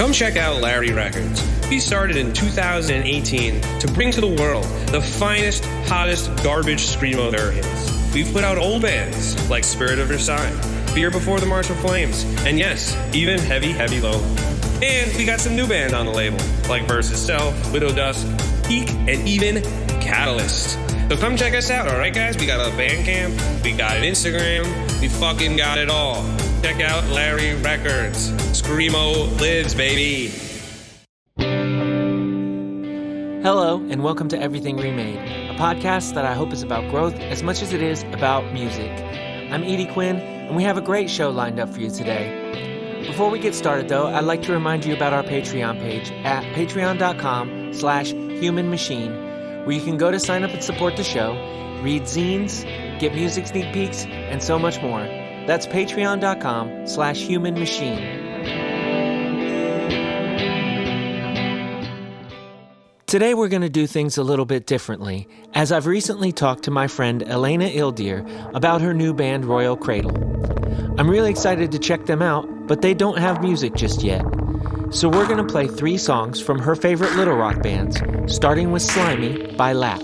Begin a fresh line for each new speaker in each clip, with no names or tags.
Come check out Larry Records. We started in 2018 to bring to the world the finest, hottest garbage screamo there is. We've put out old bands like Spirit of Versailles, Fear Before the March of Flames, and yes, even Heavy, Heavy Low. And we got some new bands on the label, like Versus Self, Widow Dusk, Peak, and even Catalyst. So come check us out, alright guys? We got a Bandcamp, we got an Instagram, we fucking got it all. Check out Larry Records. Screamo lives, baby.
Hello, and welcome to Everything Remade, a podcast that I hope is about growth as much as it is about music. I'm Edie Quinn, and we have a great show lined up for you today. Before we get started, though, I'd like to remind you about our Patreon page at patreon.com/humanmachine, where you can go to sign up and support the show, read zines, get music sneak peeks, and so much more. That's patreon.com/humanmachine. Today we're going to do things a little bit differently, as I've recently talked to my friend Ilena Ildre about her new band Royal Cradle. I'm really excited to check them out, but they don't have music just yet. So we're going to play 3 songs from her favorite Little Rock bands, starting with Slimey by Lap.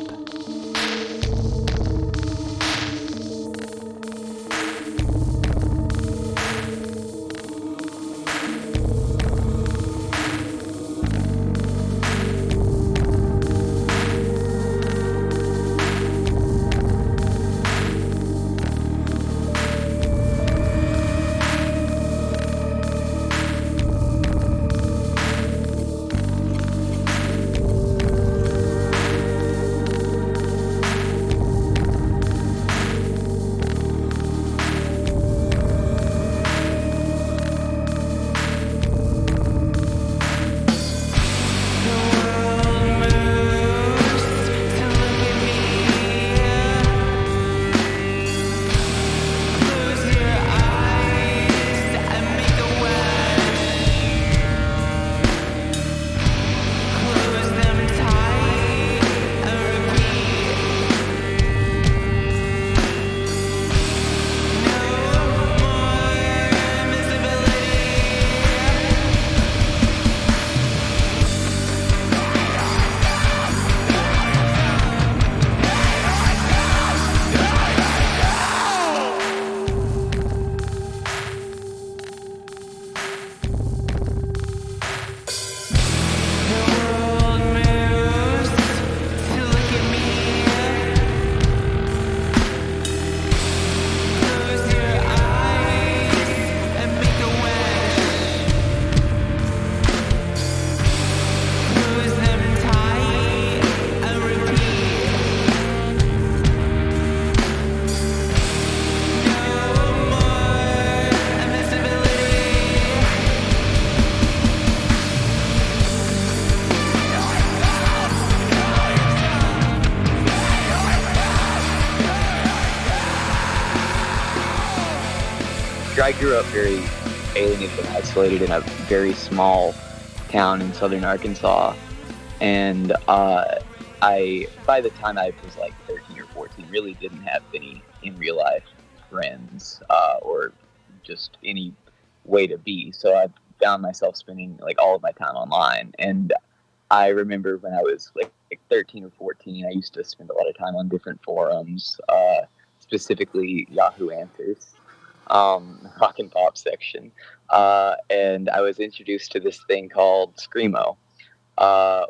I grew up very alienated and isolated in a very small town in southern Arkansas, and by the time I was like 13 or 14, really didn't have any in real life friends or just any way to be. So I found myself spending like all of my time online. And I remember when I was like 13 or 14, I used to spend a lot of time on different forums, specifically Yahoo Answers. Rock and pop section, and I was introduced to this thing called Screamo,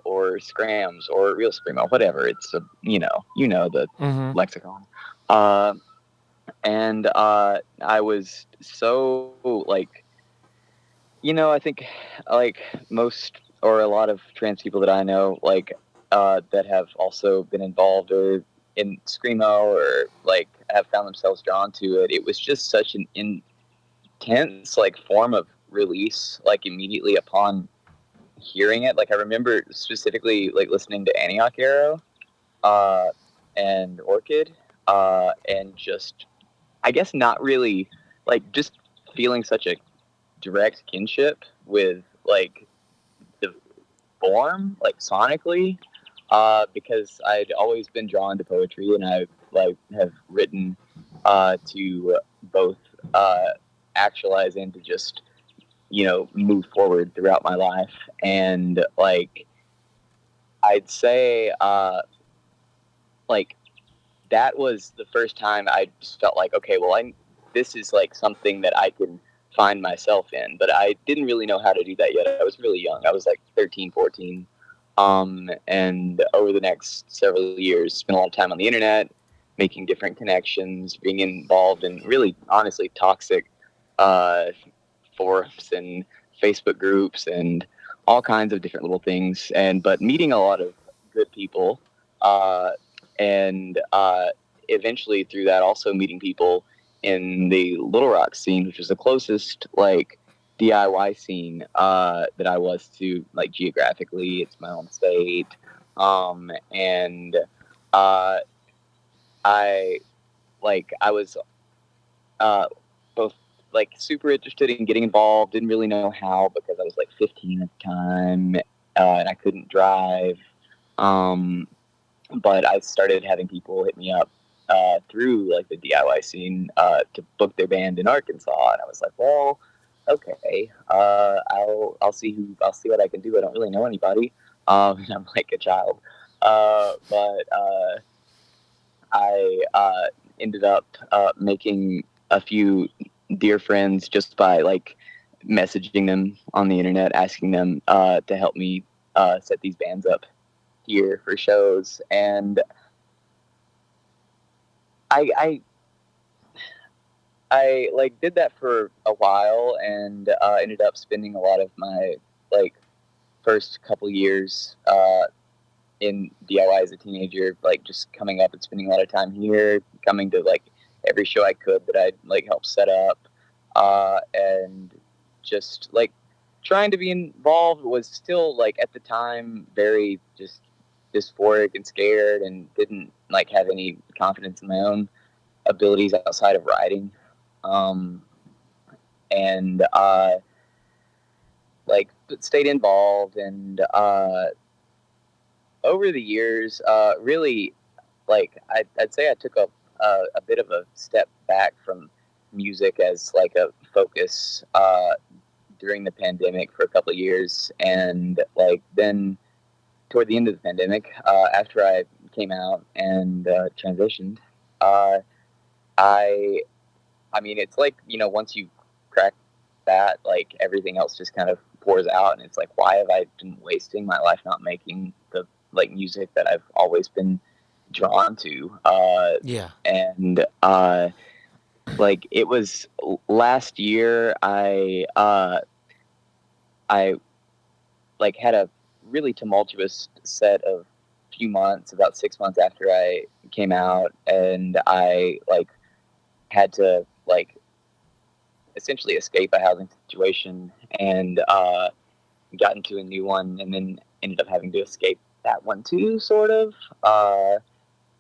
or Scrams, or Real Screamo, whatever. It's a, you know the lexicon. And I was so like, I think like most or a lot of trans people that I know, like that have also been involved or in Screamo or like have found themselves drawn to it. It was just such an intense like form of release, like immediately upon hearing it. Like I remember specifically like listening to Antioch Arrow and Orchid and just, I guess not really like just feeling such a direct kinship with like the form, like sonically, because I'd always been drawn to poetry, and I like have written to both actualize and to just move forward throughout my life. And like, I'd say, like, that was the first time I just felt like, okay, well, this is like something that I can find myself in, but I didn't really know how to do that yet. I was really young. I was like 13, 14. And over the next several years, spent a lot of time on the internet, making different connections, being involved in really, honestly, toxic forums and Facebook groups and all kinds of different little things. But meeting a lot of good people, and eventually through that also meeting people in the Little Rock scene, which was the closest like DIY scene that I was to, like, geographically. It's my home state. And I was both like super interested in getting involved, didn't really know how because I was like 15 at the time, and I couldn't drive. But I started having people hit me up through like the DIY scene to book their band in Arkansas, and I was like, well, okay, I'll see what I can do. I don't really know anybody. I'm like a child, but I ended up making a few dear friends just by like messaging them on the internet, asking them to help me set these bands up here for shows. And I like did that for a while, and ended up spending a lot of my like first couple years in DIY as a teenager, like just coming up and spending a lot of time here, coming to like every show I could that I'd like help set up, and just like trying to be involved. Was still like at the time very just dysphoric and scared, and didn't like have any confidence in my own abilities outside of writing. And like stayed involved, and over the years, really, like I'd say I took a bit of a step back from music as like a focus during the pandemic for a couple of years, and like then toward the end of the pandemic, after I came out and transitioned, I mean, it's like, once you crack that, like everything else just kind of pours out, and it's like, why have I been wasting my life not making the like music that I've always been drawn to?
Yeah.
And like it was last year, I like had a really tumultuous set of few months, about 6 months after I came out, and I like had to like essentially escape a housing situation, and got into a new one, and then ended up having to escape that one too, sort of,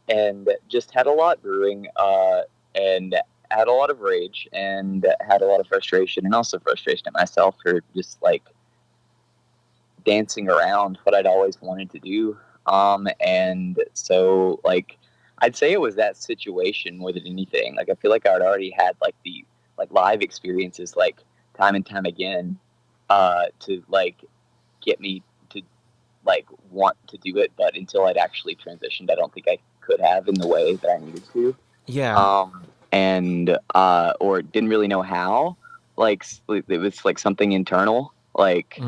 and just had a lot brewing, and had a lot of rage, and had a lot of frustration, and also frustration at myself for just like dancing around what I'd always wanted to do. And so like I'd say it was that situation more than anything. Like I feel like I'd already had like the like live experiences like time and time again to like get me to like want to do it, but until I'd actually transitioned, I don't think I could have in the way that I needed to.
Yeah.
And or didn't really know how. Like it was like something internal. Like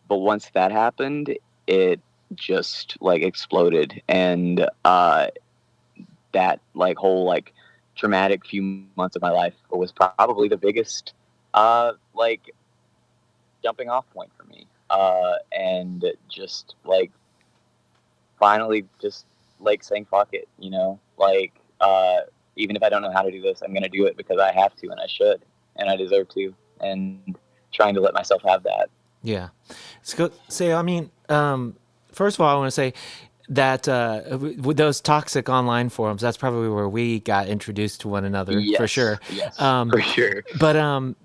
but once that happened, it just like exploded, and that like whole like traumatic few months of my life was probably the biggest like jumping off point for me, and just like finally just like saying fuck it, like even if I don't know how to do this, I'm gonna do it because I have to, and I should, and I deserve to, and trying to let myself have that.
Yeah. I mean, first of all, I want to say that with those toxic online forums, that's probably where we got introduced to one another, for sure.
Yes, for sure.
But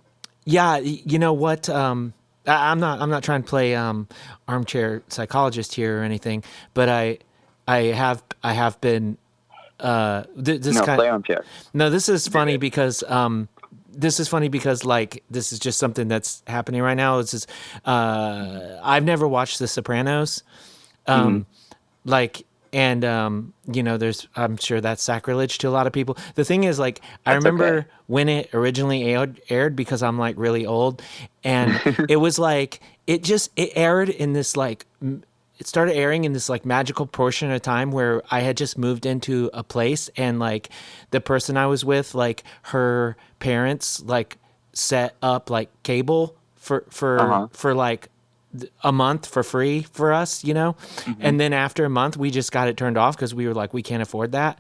yeah, you know what? I'm not trying to play armchair psychologist here or anything, but I have been
Play armchair.
No, this is funny because this is funny because like this is just something that's happening right now. It's just I've never watched The Sopranos. Like and you know, there's I'm sure that's sacrilege to a lot of people. The thing is, like, I
That's
remember
okay.
when it originally aired because I'm like really old, and it was like it aired in this like it started airing in this like magical portion of time where I had just moved into a place, and like the person I was with, like her parents like set up like cable for like a month for free for us, you know?
Hmm.
And then after a month, we just got it turned off because we were like, we can't afford that.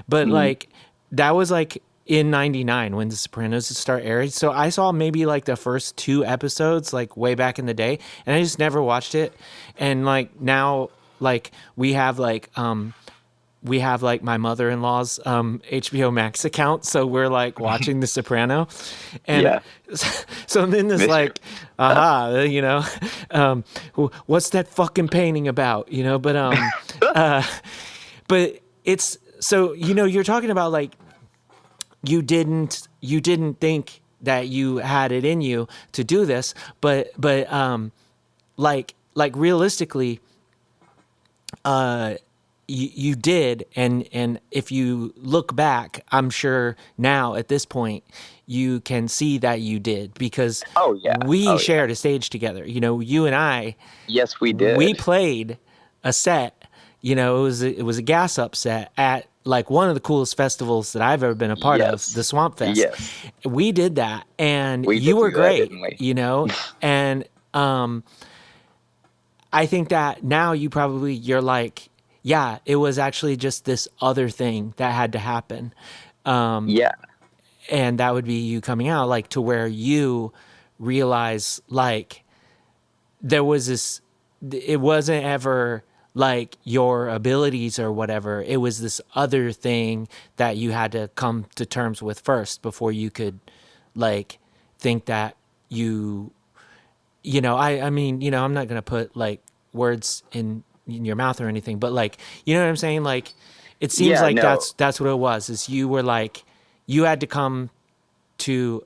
But
Hmm.
like, that was like in 99 when The Sopranos start airing. So I saw maybe like the first 2 episodes, like way back in the day, and I just never watched it. And like now, like we have like my mother-in-law's HBO Max account, so we're like watching The Soprano, and
Yeah.
so then this
Mister.
like, you know, what's that fucking painting about, you know? But it's so, you know, you're talking about like you didn't think that you had it in you to do this, but like realistically, you did, and if you look back, I'm sure now at this point you can see that you did because
Oh yeah.
we
Oh yeah.
shared a stage together. You know, you and I,
Yes, we
we
did.
played a set. You know, it was a gas up set at like one of the coolest festivals that I've ever been a part of, the
Yes.
Swamp Fest.
Yes.
We did that, and
We
you
did
were
do that,
great.
didn't we?
You know, and I think that now you're like, yeah, it was actually just this other thing that had to happen.
Yeah.
And that would be you coming out, like to where you realize like there was this, it wasn't ever like your abilities or whatever. It was this other thing that you had to come to terms with first before you could like think that you know, I mean, you know, I'm not gonna put like words in your mouth or anything, but like, you know what I'm saying? Like, it seems
Yeah.
like
No.
that's what it was. Is you were like, you had to come to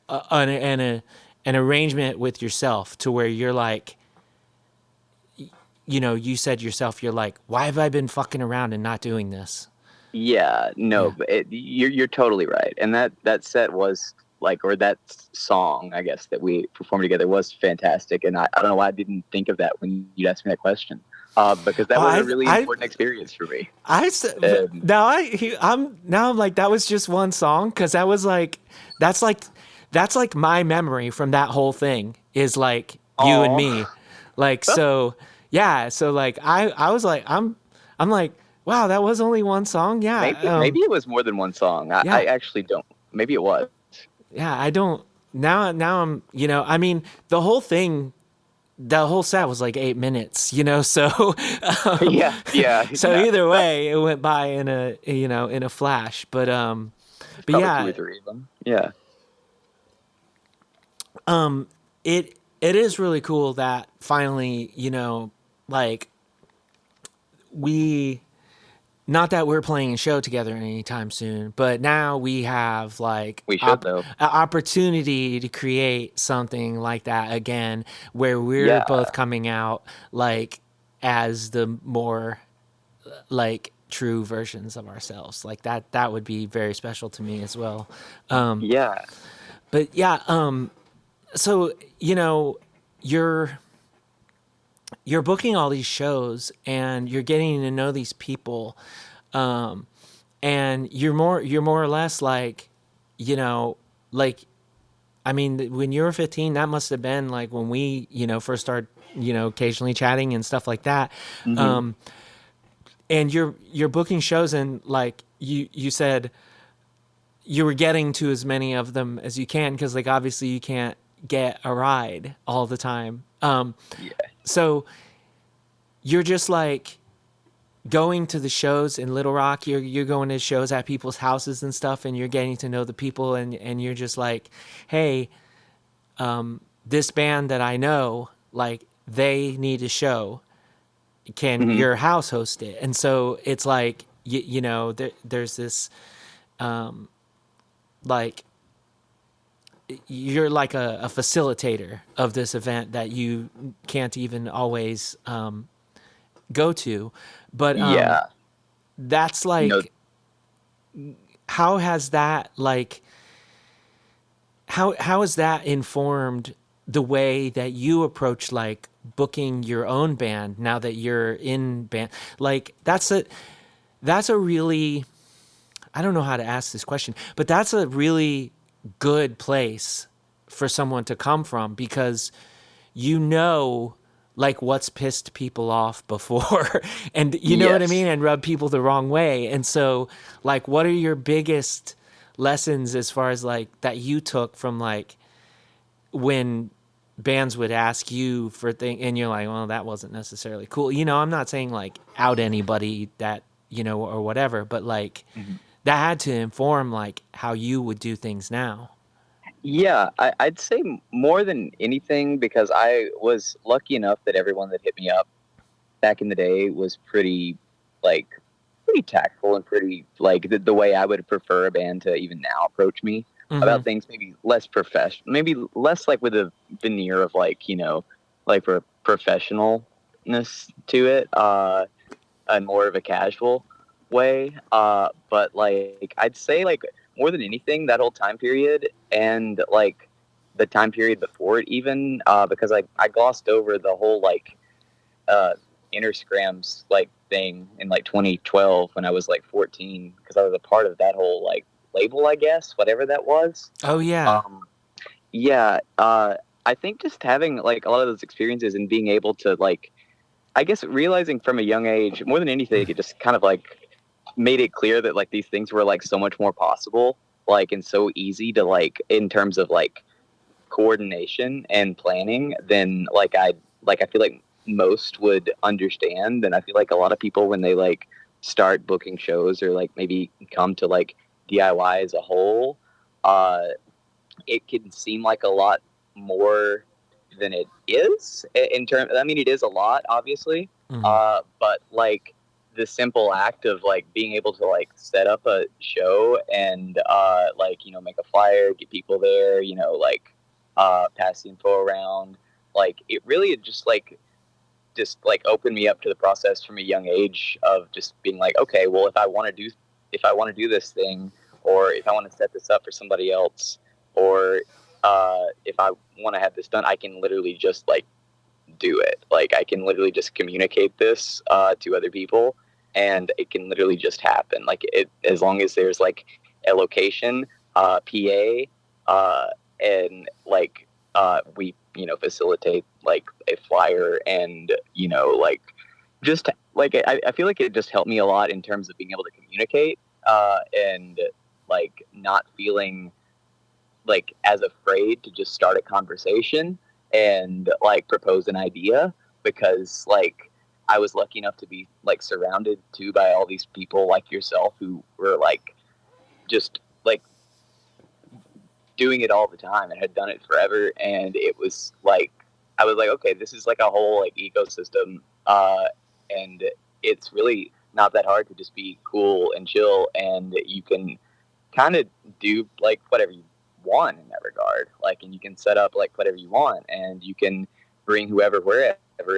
an arrangement with yourself to where you're like, you know, you said yourself, you're like, why have I been fucking around and not doing this?
Yeah. No.
Yeah.
But you're totally right. And that set was like, or that song, I guess, that we performed together was fantastic. And I don't know why I didn't think of that when you asked me that question. Because that
Oh,
was a really important experience for me.
I said
Um,
now I'm like that was just one song because that was like that's like that's like my memory from that whole thing is like you and
Aw.
me, like so yeah, so like I was like I'm like, wow, that was only one song. Yeah,
maybe it was more than one song. I
yeah,
actually don't. Maybe it was.
yeah, I don't now I'm, you know, I mean the whole set was like 8 minutes, you know, so
Yeah. Yeah.
so
Yeah.
either way it went by in a, you know, in a flash, but
Probably two
yeah,
or three of them. Yeah.
it is really cool that finally, you know, like we, not that we're playing a show together anytime soon, but now we have like
We should though.
an opportunity to create something like that again, where we're
Yeah.
both coming out like as the more like true versions of ourselves. Like that would be very special to me as well.
Yeah.
But yeah, so you know, you're booking all these shows and you're getting to know these people, and you're more or less like, you know, like, I mean, when you were 15, that must have been like when we, you know, first started, you know, occasionally chatting and stuff like that.
Hmm.
And you're booking shows, and like you said you were getting to as many of them as you can because like obviously you can't get a ride all the time.
Yeah.
So you're just like going to the shows in Little Rock. You're going to shows at people's houses and stuff, and you're getting to know the people, and you're just like, hey, this band that I know, like they need a show. Can
Hmm.
your house host it? And so it's like you know there's this like you're like a facilitator of this event that you can't even always go to, but
Yeah.
that's
You know,
like, how has that like how has that informed the way that you approach like booking your own band now that you're in band? Like that's a really, I don't know how to ask this question, but that's a really good place for someone to come from, because you know, like what's pissed people off before and you know what I mean,
yes.
and rub people the wrong way. And so like, what are your biggest lessons as far as like that you took from like when bands would ask you for things and you're like, well, that wasn't necessarily cool. You know, I'm not saying like out anybody that, you know, or whatever, but like
Mhm.
that had to inform like how you would do things now.
Yeah, I'd say more than anything, because I was lucky enough that everyone that hit me up back in the day was like, pretty tactful and pretty, like, the way I would prefer a band to even now approach me
Mm-hmm.
about things, maybe less professional, maybe less like with a veneer of like, like for professionalness to it, and more of a casual way. But like, I'd say like more than anything, that whole time period and like the time period before it even, because I glossed over the whole like uh Interscrams like thing in like 2012 when I was like 14, because I was a part of that whole like label, I guess, whatever that was.
Oh yeah.
Um, yeah, I think just having like a lot of those experiences and being able to like, I guess realizing from a young age, more than anything, it just kind of like made it clear that like these things were like so much more possible, like, and so easy to like in terms of like coordination and planning than I feel like most would understand. And I feel like a lot of people, when they like start booking shows or like maybe come to like DIY as a whole, uh it can seem like a lot more than it is in terms. I mean, it is a lot, obviously,
Mm-hmm.
but like the simple act of like being able to like set up a show and like, make a flyer, get people there, like pass the info around, like it really just like opened me up to the process from a young age of just being like, okay, well, if I want to do this thing, or if I want to set this up for somebody else, or if I want to have this done, I can literally just like do it. Like I can literally just communicate this to other people, and it can literally just happen. Like it, as long as there's like a location, PA, and like we facilitate like a flyer, and like just like I feel like it just helped me a lot in terms of being able to communicate, and like not feeling like as afraid to just start a conversation and like propose an idea, because like I was lucky enough to be like surrounded too by all these people like yourself who were like just like doing it all the time and had done it forever. And it was like, I was like, okay, this is like a whole like ecosystem, and it's really not that hard to just be cool and chill, and you can kind of do like whatever you want in that regard. Like, and you can set up like whatever you want, and you can bring whoever, wherever.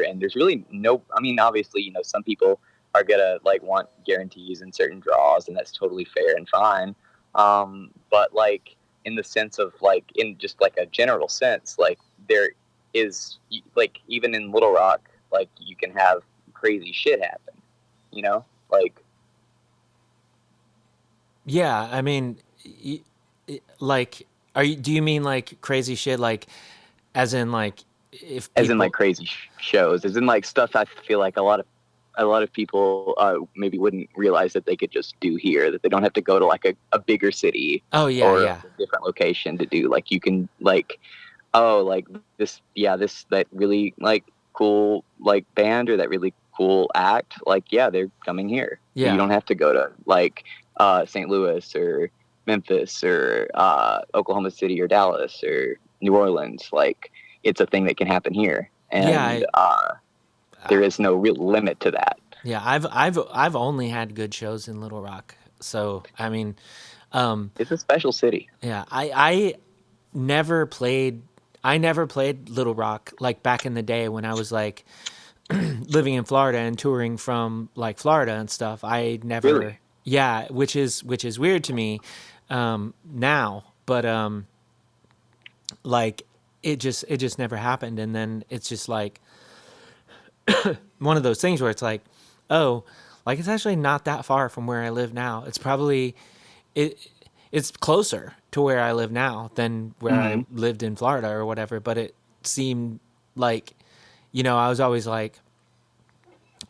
And there's really no, I mean, obviously, some people are gonna like want guarantees and certain draws, and that's totally fair and fine. But like in the sense of like, in just like a general sense, like there is like, even in Little Rock, like you can have crazy shit happen, like,
Yeah, I mean, like, do you mean like crazy shit, like, as in like, if
as in like
people?
crazy shows, as in like stuff I feel like a lot of people maybe wouldn't realize that they could just do here, that they don't have to go to like a bigger city
Oh yeah,
or
yeah,
like a different location to do. Like you can like, oh, like this, yeah, that really like cool like band or that really cool act, like, yeah, they're coming here. You
yeah,
don't have to go to like St. Louis or Memphis or Oklahoma City or Dallas or New Orleans. Like it's a thing that can happen here,
yeah.
and
I,
there is no real limit to that.
yeah. I've only had good shows in Little Rock, so I mean,
It's a special city.
yeah. never played. I never played Little Rock like back in the day when I was like living in Florida and touring from like Florida and stuff. I never,
Really?
yeah, which is weird to me now, but like it just never happened, and then it's just like one of those things where it's like, oh, like it's actually not that far from where I live now. It's probably it it's closer to where I live now than where I lived in Florida or whatever, but it seemed like, I was always like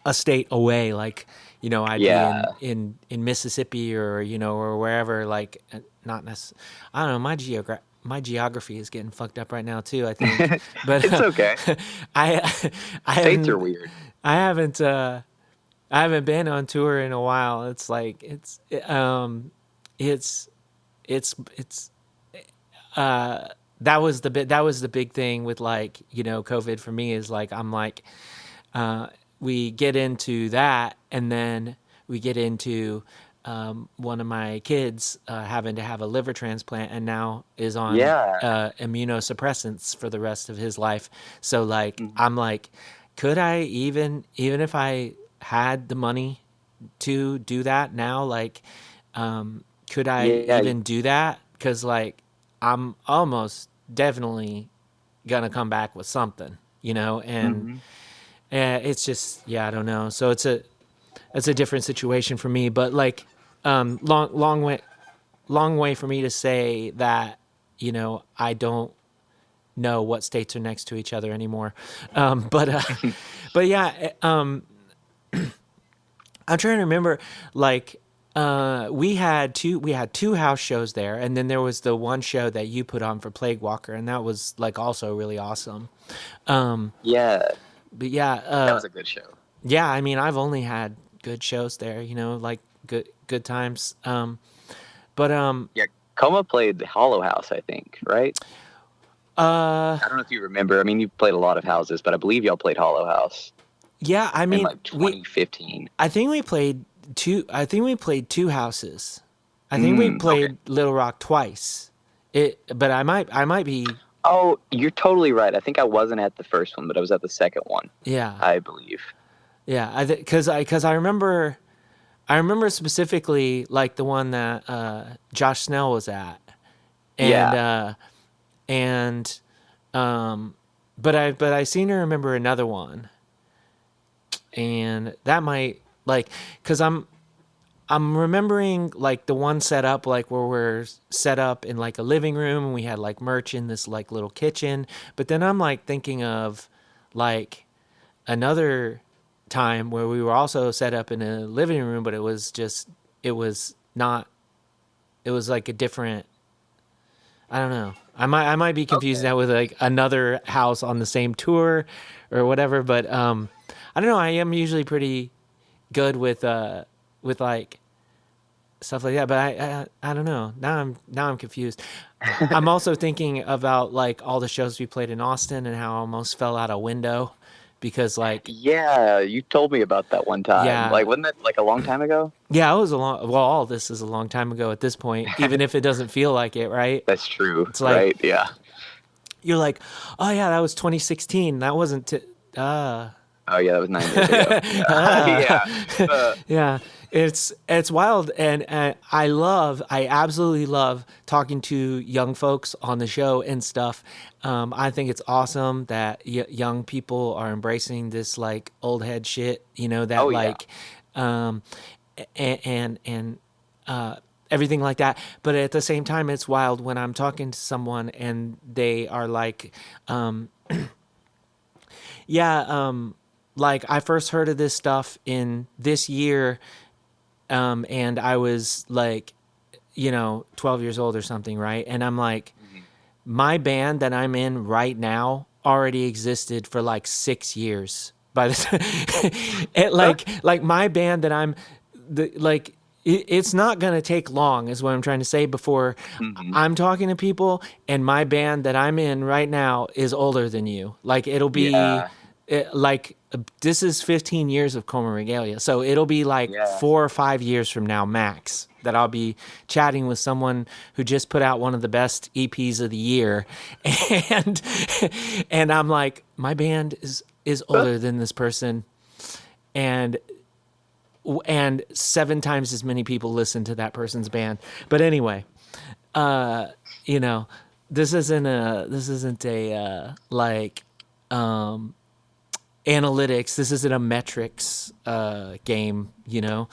a state away, like, I'd
Yeah.
be in Mississippi or, or wherever, like not necessarily, I don't know, my geography is getting fucked up right now too, I think. But
It's okay.
I I
States are
haven't
weird.
I haven't I haven't been on tour in a while. It's like it's that was the big thing with like, COVID for me is like I'm like we get into that, and then we get into one of my kids having to have a liver transplant and now is on
Yeah.
immunosuppressants for the rest of his life. So like
Mhm.
I'm like, could I even if I had the money to do that now, like could I
Yeah.
even do that? Because like I'm almost definitely gonna come back with something, and
Mhm.
it's just, yeah, I don't know. So it's a different situation for me, but like long way for me to say that, I don't know what states are next to each other anymore. But yeah, I'm trying to remember, like we had two house shows there, and then there was the one show that you put on for Plague Walker, and that was like also really awesome.
Yeah.
But yeah,
That was a good show.
yeah, I mean, I've only had good shows there, like good times. But
Yeah. Coma played Hollow House, I think, right?
uh,
I don't know if you remember. I mean, you played a lot of houses, but I believe y'all played Hollow House
yeah, I
in
mean,
like 2015.
I think we played two. I think we played two houses. I think we
Okay.
played Little Rock twice. But I might be,
Oh, you're totally right. I think I wasn't at the first one, but I was at the second one,
yeah,
I believe.
yeah. Because I remember specifically like the one that Josh Snell was at, and
Yeah.
and but I seem to remember another one, and that might like because I'm remembering like the one set up like where we're set up in like a living room and we had like merch in this like little kitchen, but then I'm like thinking of like another time where we were also set up in a living room, but it was not, it was like a different, I don't know. I might be confusing
Okay.
that with like another house on the same tour or whatever, but I don't know. I am usually pretty good with like stuff like that, but I don't know. Now I'm confused. I'm also thinking about like all the shows we played in Austin and how I almost fell out a window because like
Yeah, you told me about that one time.
yeah,
Like, wasn't that like a long time ago?
yeah, it was all this is a long time ago at this point, even if it doesn't feel like it, right?
That's true,
It's like
right? Yeah.
you're like, oh yeah, that was 2016. That wasn't
Oh, yeah, that was 9 years ago. Yeah. Yeah.
yeah, it's wild, and I absolutely love talking to young folks on the show and stuff. I think it's awesome that young people are embracing this like old head shit, that
Oh, yeah.
like, um, and everything like that. But at the same time, it's wild when I'm talking to someone and they are like, yeah, like I first heard of this stuff in this year, and I was like, 12 years old or something, right? And I'm like,
Mhm.
my band that I'm in right now already existed for like 6 years. By the time, like my band that it's not gonna take long, is what I'm trying to say. Before
Mhm.
I'm talking to people, and my band that I'm in right now is older than you. Like it'll be
Yeah.
this is 15 years of Coma Regalia, so it'll be like
Yeah.
4 or 5 years from now max that I'll be chatting with someone who just put out one of the best EPs of the year, and I'm like, my band is older than this person, and 7 times as many people listen to that person's band. But anyway, you know, this isn't a analytics. This isn't a metrics game, you know.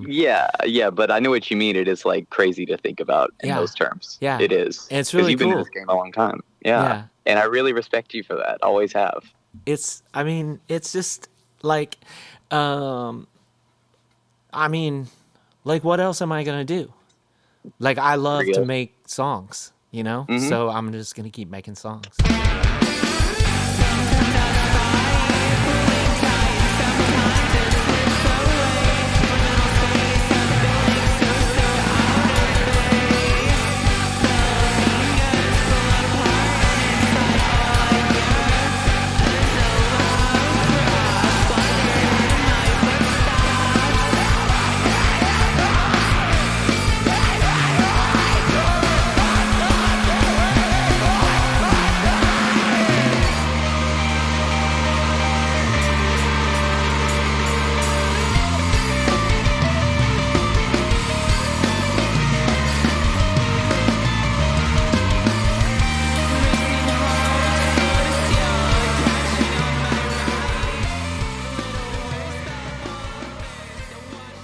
Yeah, but I know what you mean. It is like crazy to think about in those terms.
Yeah,
it is.
And it's really
you've
cool.
been in this game a long time. Yeah, and I really respect you for that. Always have.
It's just like, what else am I gonna do? Like, I love to make songs, you know. So I'm just gonna keep making songs.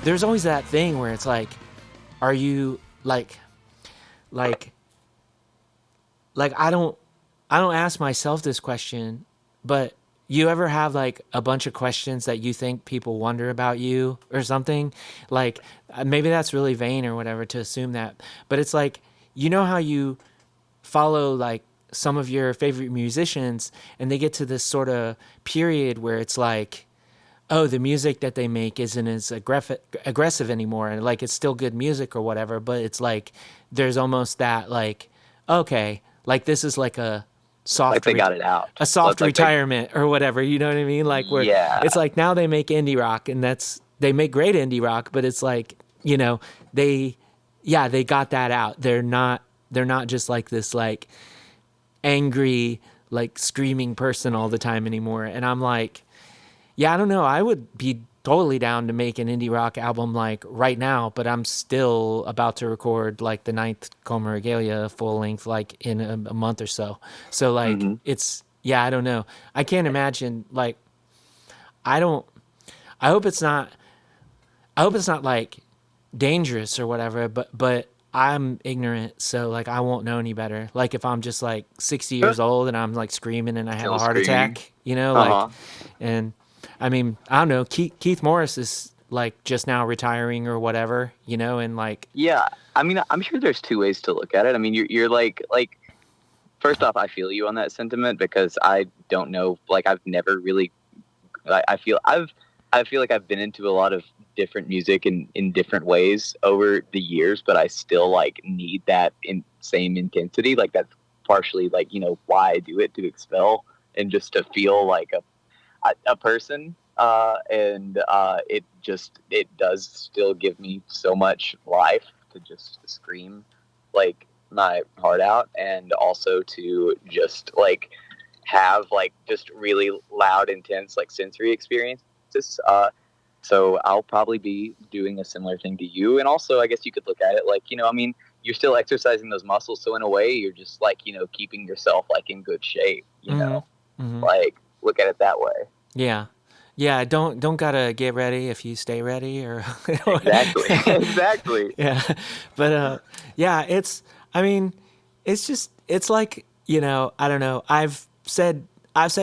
There's always that thing where it's like, are you like I don't ask myself this question, but you ever have like a bunch of questions that you think people wonder about you or something? Like, maybe that's really vain or whatever to assume that, but it's like, you know how you follow like some of your favorite musicians and they get to this sort of period where it's like, oh, the music that they make isn't as aggressive anymore, and like it's still good music or whatever, but it's like there's almost that like, okay, like this is like a soft,
like they got it out,
a soft retirement or whatever, you know what I mean? Like, where it's like now they make indie rock, and they make great indie rock, but it's like, you know, they got that out. They're not just like this like angry like screaming person all the time anymore. And I'm like, yeah, I don't know. I would be totally down to make an indie rock album like right now, but I'm still about to record like the 9th Coma Regalia full length like in a month or so. So like it's, I don't know. I can't imagine like, I hope it's not like dangerous or whatever, but I'm ignorant, so like I won't know any better. Like if I'm just like 60 years old and I'm like screaming and I have a heart attack, you know, like, and I mean, I don't know. Keith Morris is like just now retiring or whatever, you know, and like.
Yeah, I mean, I'm sure there's 2 ways to look at it. I mean, you're like, first off, I feel you on that sentiment because I don't know, like I've never really, I feel like I've been into a lot of different music in different ways over the years, but I still like need that same intensity. Like that's partially like, you know, why I do it, to expel and just to feel like a person, and it does still give me so much life to just scream like my heart out, and also to just like have like just really loud, intense like sensory experiences. So I'll probably be doing a similar thing to you, and also I guess you could look at it like, you know, I mean, you're still exercising those muscles, so in a way you're just like, you know, keeping yourself like in good shape, you know, like look at it that way.
Yeah, don't gotta get ready if you stay ready, or
exactly.
Yeah, but it's, I mean, it's just, it's like, you know, I don't know. I've said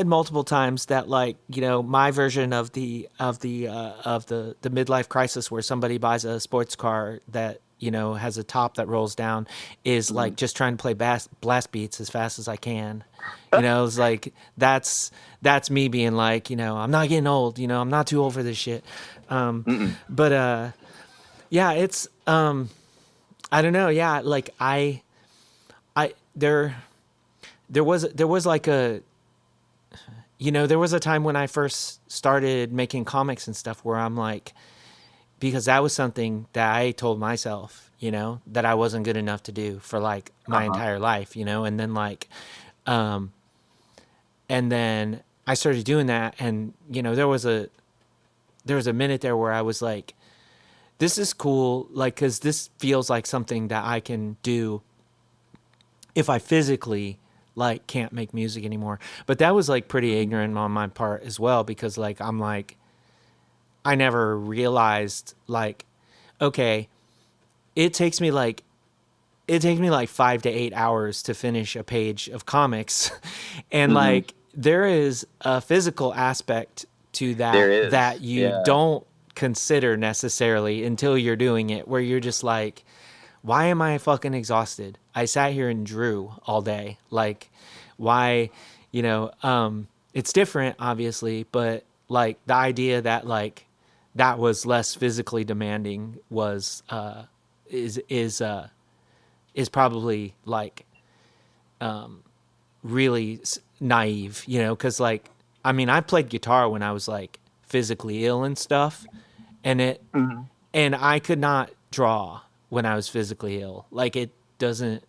multiple times that, like, you know, my version of the midlife crisis where somebody buys a sports car that, you know, has a top that rolls down is like just trying to play blast beats as fast as I can. You know, it's like that's me being like, you know, I'm not getting old, you know, I'm not too old for this shit. But yeah, it's I don't know, yeah, like there was like a, there was a time when I first started making comics and stuff where I'm like, because that was something that I told myself, that I wasn't good enough to do for like my entire life, and then and then I started doing that, and there was a minute there where I was like, this is cool, like, because this feels like something that I can do if I physically like can't make music anymore. But that was like pretty ignorant on my part as well, because like I'm like, I never realized like, okay, it takes me like 5 to 8 hours to finish a page of comics, and like there is a physical aspect to that that you don't consider necessarily until you're doing it, where you're just like, why am I fucking exhausted? I sat here and drew all day. Like, why, it's different obviously, but like the idea that like that was less physically demanding was is probably like really naive, because like, I mean, I played guitar when I was like physically ill and stuff, and and I could not draw when I was physically ill. Like, it doesn't,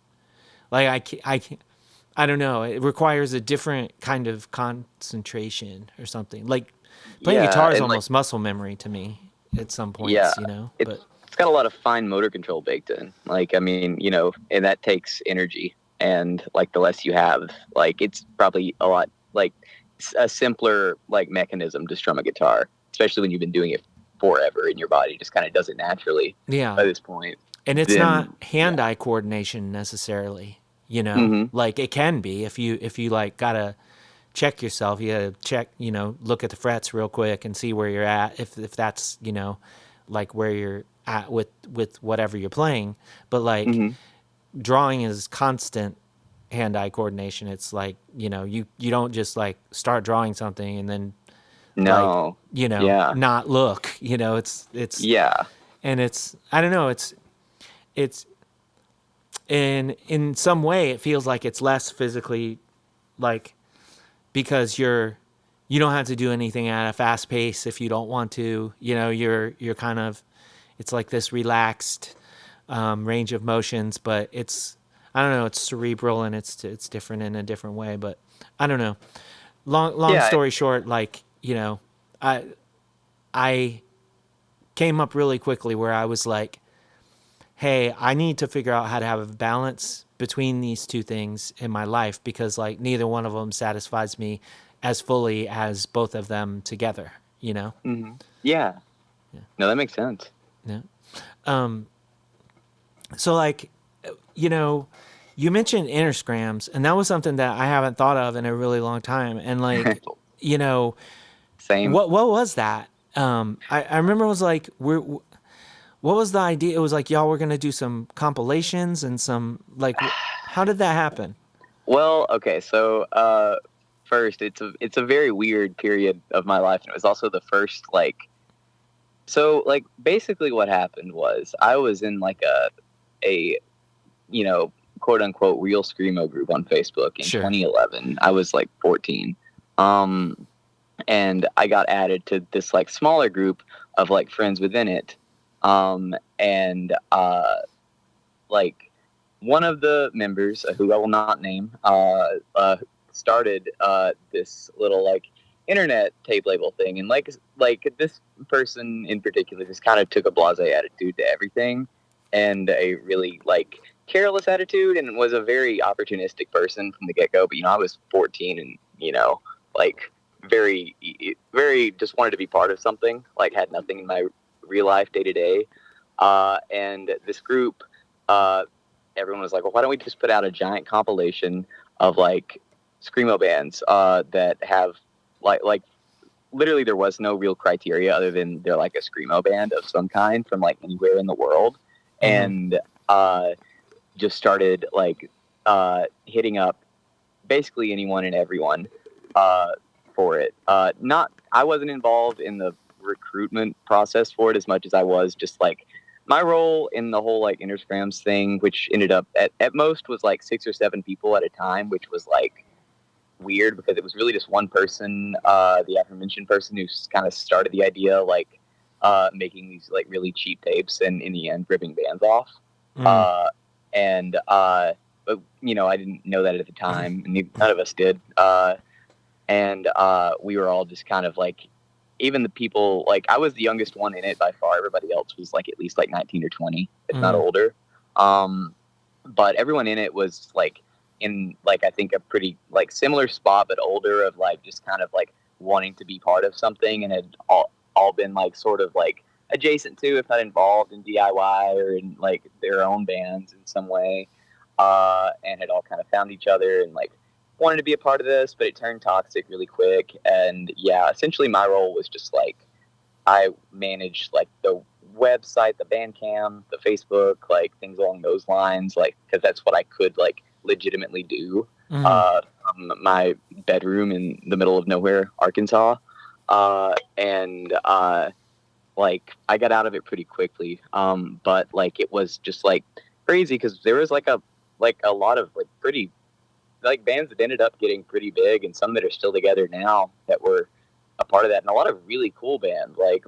like, I don't know. It requires a different kind of concentration or something. Like, playing guitar is almost like muscle memory to me at some points, but
it's got a lot of fine motor control baked in. Like, I mean, and that takes energy, and like the less you have, like, it's probably a lot, like, a simpler like mechanism to strum a guitar, especially when you've been doing it forever and your body just kind of does it naturally by this point.
And it's not hand-eye coordination necessarily, like it can be if you like gotta check yourself. You gotta check, look at the frets real quick and see where you're at, if that's, like where you're at with whatever you're playing. But like drawing is constant hand-eye coordination. It's like, you don't just like start drawing something and then not look, it's and it's, I don't know, it's in some way it feels like it's less physically, like, because you don't have to do anything at a fast pace if you don't want to, you're kind of, it's like this relaxed range of motions, but it's, I don't know, it's cerebral and it's different in a different way. But I don't know, long story short, like, I came up really quickly where I was like, hey, I need to figure out how to have a balance between these two things in my life, because like neither one of them satisfies me as fully as both of them together, Yeah.
No, that makes sense.
Yeah. So like, you mentioned interscrams, and that was something that I haven't thought of in a really long time. And like,
Same.
What was that? I remember it was like, what was the idea? It was like, y'all were going to do some compilations and some, like, how did that happen?
Well, okay. So, first, it's a very weird period of my life. And it was also the first, like, so like basically what happened was I was in like a quote unquote real screamo group on Facebook in 2011. I was like 14. And I got added to this like smaller group of like friends within it. Like one of the members, who I will not name, started this little like internet tape label thing, and like this person in particular just kind of took a blasé attitude to everything, and a really like careless attitude, and was a very opportunistic person from the get-go. But I was 14, and like very just wanted to be part of something, like had nothing in my real life day to day. And this group, everyone was like, well, why don't we just put out a giant compilation of like screamo bands that have like literally there was no real criteria other than they're like a screamo band of some kind from like anywhere in the world. And just started like hitting up basically anyone and everyone for it. I wasn't involved in the recruitment process for it as much as I was just like my role in the whole like Interscrams thing, which ended up at most was like 6 or 7 people at a time, which was like weird because it was really just one person, the aforementioned person who kind of started the idea, like making these like really cheap tapes, and in the end ripping bands off. And but you know, I didn't know that at the time, and none of us did. And we were all just kind of like, even the people, like I was the youngest one in it by far. Everybody else was like at least like 19 or 20, if not older. But everyone in it was like in like, I think a pretty like similar spot, but older, of like just kind of like wanting to be part of something, and had all been like sort of like adjacent to, if not involved in DIY or in like their own bands in some way, and had all kind of found each other and like wanted to be a part of this, but it turned toxic really quick. And yeah, essentially my role was just like, I managed like the website, the Bandcamp, the Facebook, like things along those lines, like because that's what I could like legitimately do from my bedroom in the middle of nowhere, Arkansas. And like I got out of it pretty quickly, but like it was just like crazy because there was like a lot of like pretty like bands that ended up getting pretty big, and some that are still together now that were a part of that, and a lot of really cool bands like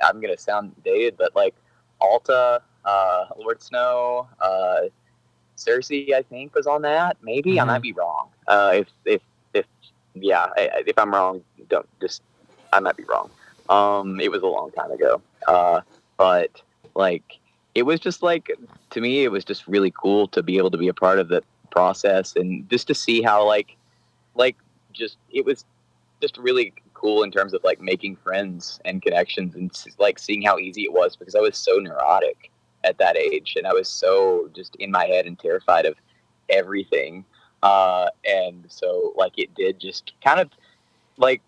I'm gonna sound dated, but like Alta, Lord Snow, Cersei, I think was on that. Maybe I might be wrong. If I'm wrong, don't just, I might be wrong. It was a long time ago. But like it was just like, to me, it was just really cool to be able to be a part of the process, and just to see how like just, it was just really cool in terms of like making friends and connections, and like seeing how easy it was, because I was so neurotic at that age, and I was so just in my head and terrified of everything. And so like it did just kind of like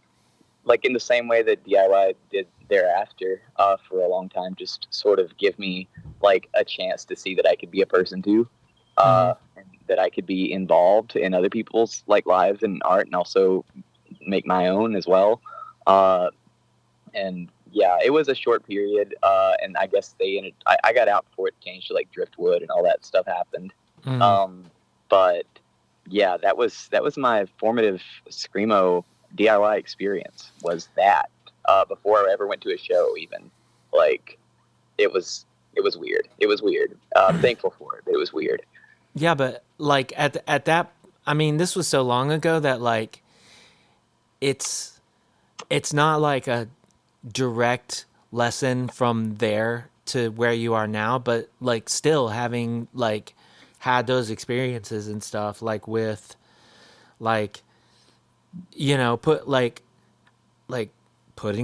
in the same way that DIY did thereafter, for a long time, just sort of give me like a chance to see that I could be a person too, and that I could be involved in other people's like lives and art, and also make my own as well. And yeah, it was a short period, and I guess I got out before it changed to like Driftwood and all that stuff happened. But yeah, that was my formative screamo DIY experience, was that, before I ever went to a show even. Like it was weird. It was weird. I'm thankful for it, but it was weird.
Yeah, but like at that, I mean, this was so long ago that like it's not like a direct lesson from there to where you are now, but like still having like had those experiences and stuff, like with like, you know, putting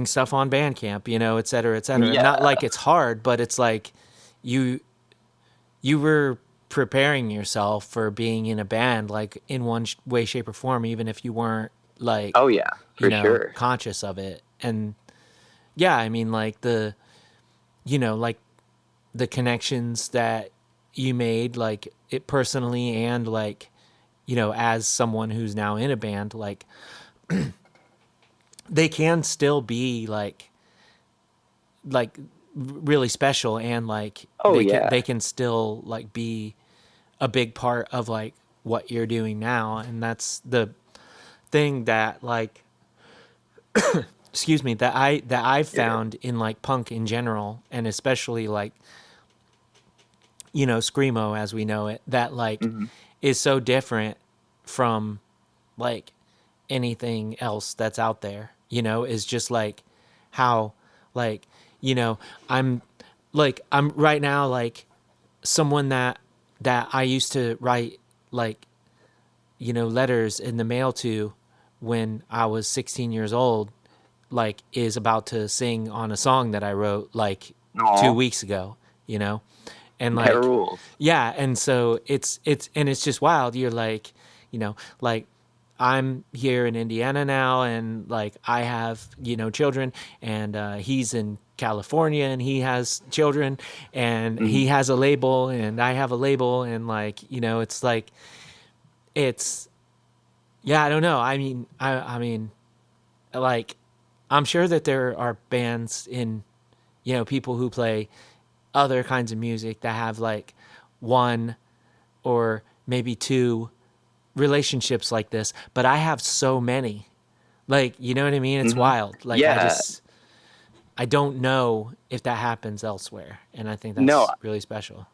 stuff on Bandcamp, you know, et cetera, et cetera.
Yeah.
Not like it's hard, but it's like you were preparing yourself for being in a band, like in one way, shape, or form, even if you weren't like,
oh yeah, for sure,
conscious of it. And yeah, I mean, like the, you know, like the connections that you made, like it personally, and like, you know, as someone who's now in a band, like they can still be like really special, and like they can still like be a big part of like what you're doing now. And that's the thing that like excuse me, that I've found in like punk in general, and especially like, you know, screamo as we know it, that like is so different from like anything else that's out there, you know, is just like how, like, you know, I'm right now like someone that I used to write like, you know, letters in the mail to when I was 16 years old, like is about to sing on a song that I wrote like 2 weeks ago, you know? And like, yeah. And so it's just wild. You're like, you know, like I'm here in Indiana now, and like I have, you know, children, and he's in California and he has children, and he has a label and I have a label, and like, you know, it's like, it's, yeah, I don't know. I mean, I mean, like, I'm sure that there are bands in, you know, people who play other kinds of music that have like one or maybe two relationships like this, but I have so many. Like, you know what I mean? It's wild. Like,
Yeah.
I don't know if that happens elsewhere, and I think
No,
that's really special.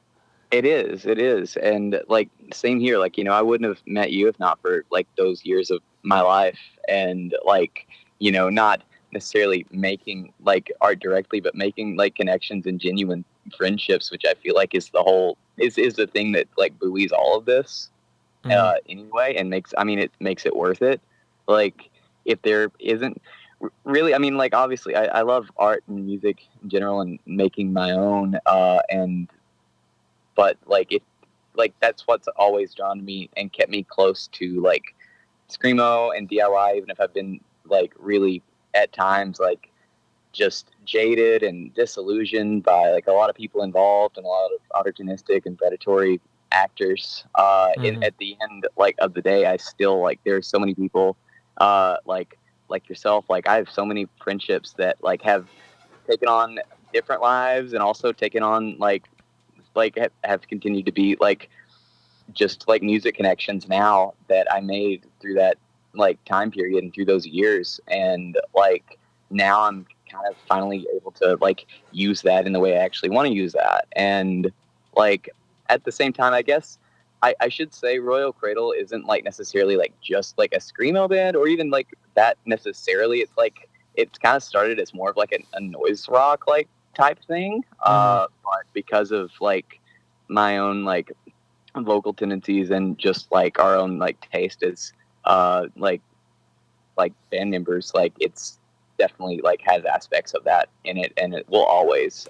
it is. And like, same here. Like, I wouldn't have met you if not for like those years of my life. And like, not necessarily making like art directly, but making like connections and genuine friendships, which I feel like is the thing that like buoys all of this anyway, and it makes it worth it. Like, if there isn't really, like, obviously I love art and music in general and making my own, but like, if like, that's what's always drawn to me and kept me close to like screamo and DIY, even if I've been like really at times like just jaded and disillusioned by like a lot of people involved and a lot of opportunistic and predatory actors. At the end like of the day, I still like, there's so many people like yourself. Like, I have so many friendships that like have taken on different lives and also taken on like have continued to be like just like music connections now that I made through that like time period and through those years. And like, now I'm kind of finally able to like use that in the way I actually want to use that. And like, at the same time, I guess I should say Royal Cradle isn't like necessarily like just like a screamo band or even like that necessarily. It's like, it's kind of started as more of like a noise rock like type thing. But because of like my own like vocal tendencies and just like our own like taste as like band members, like, it's definitely like has aspects of that in it, and it will always,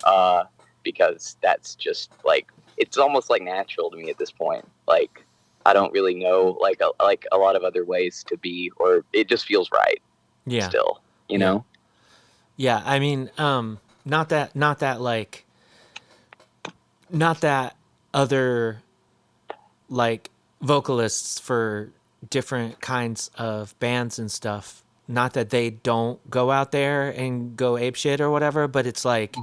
because that's just like, it's almost like natural to me at this point. Like, I don't really know like a lot of other ways to be, or it just feels right.
Yeah.
Still, you know.
Yeah, I mean, not that other like vocalists for different kinds of bands and stuff, not that they don't go out there and go apeshit or whatever, but it's like,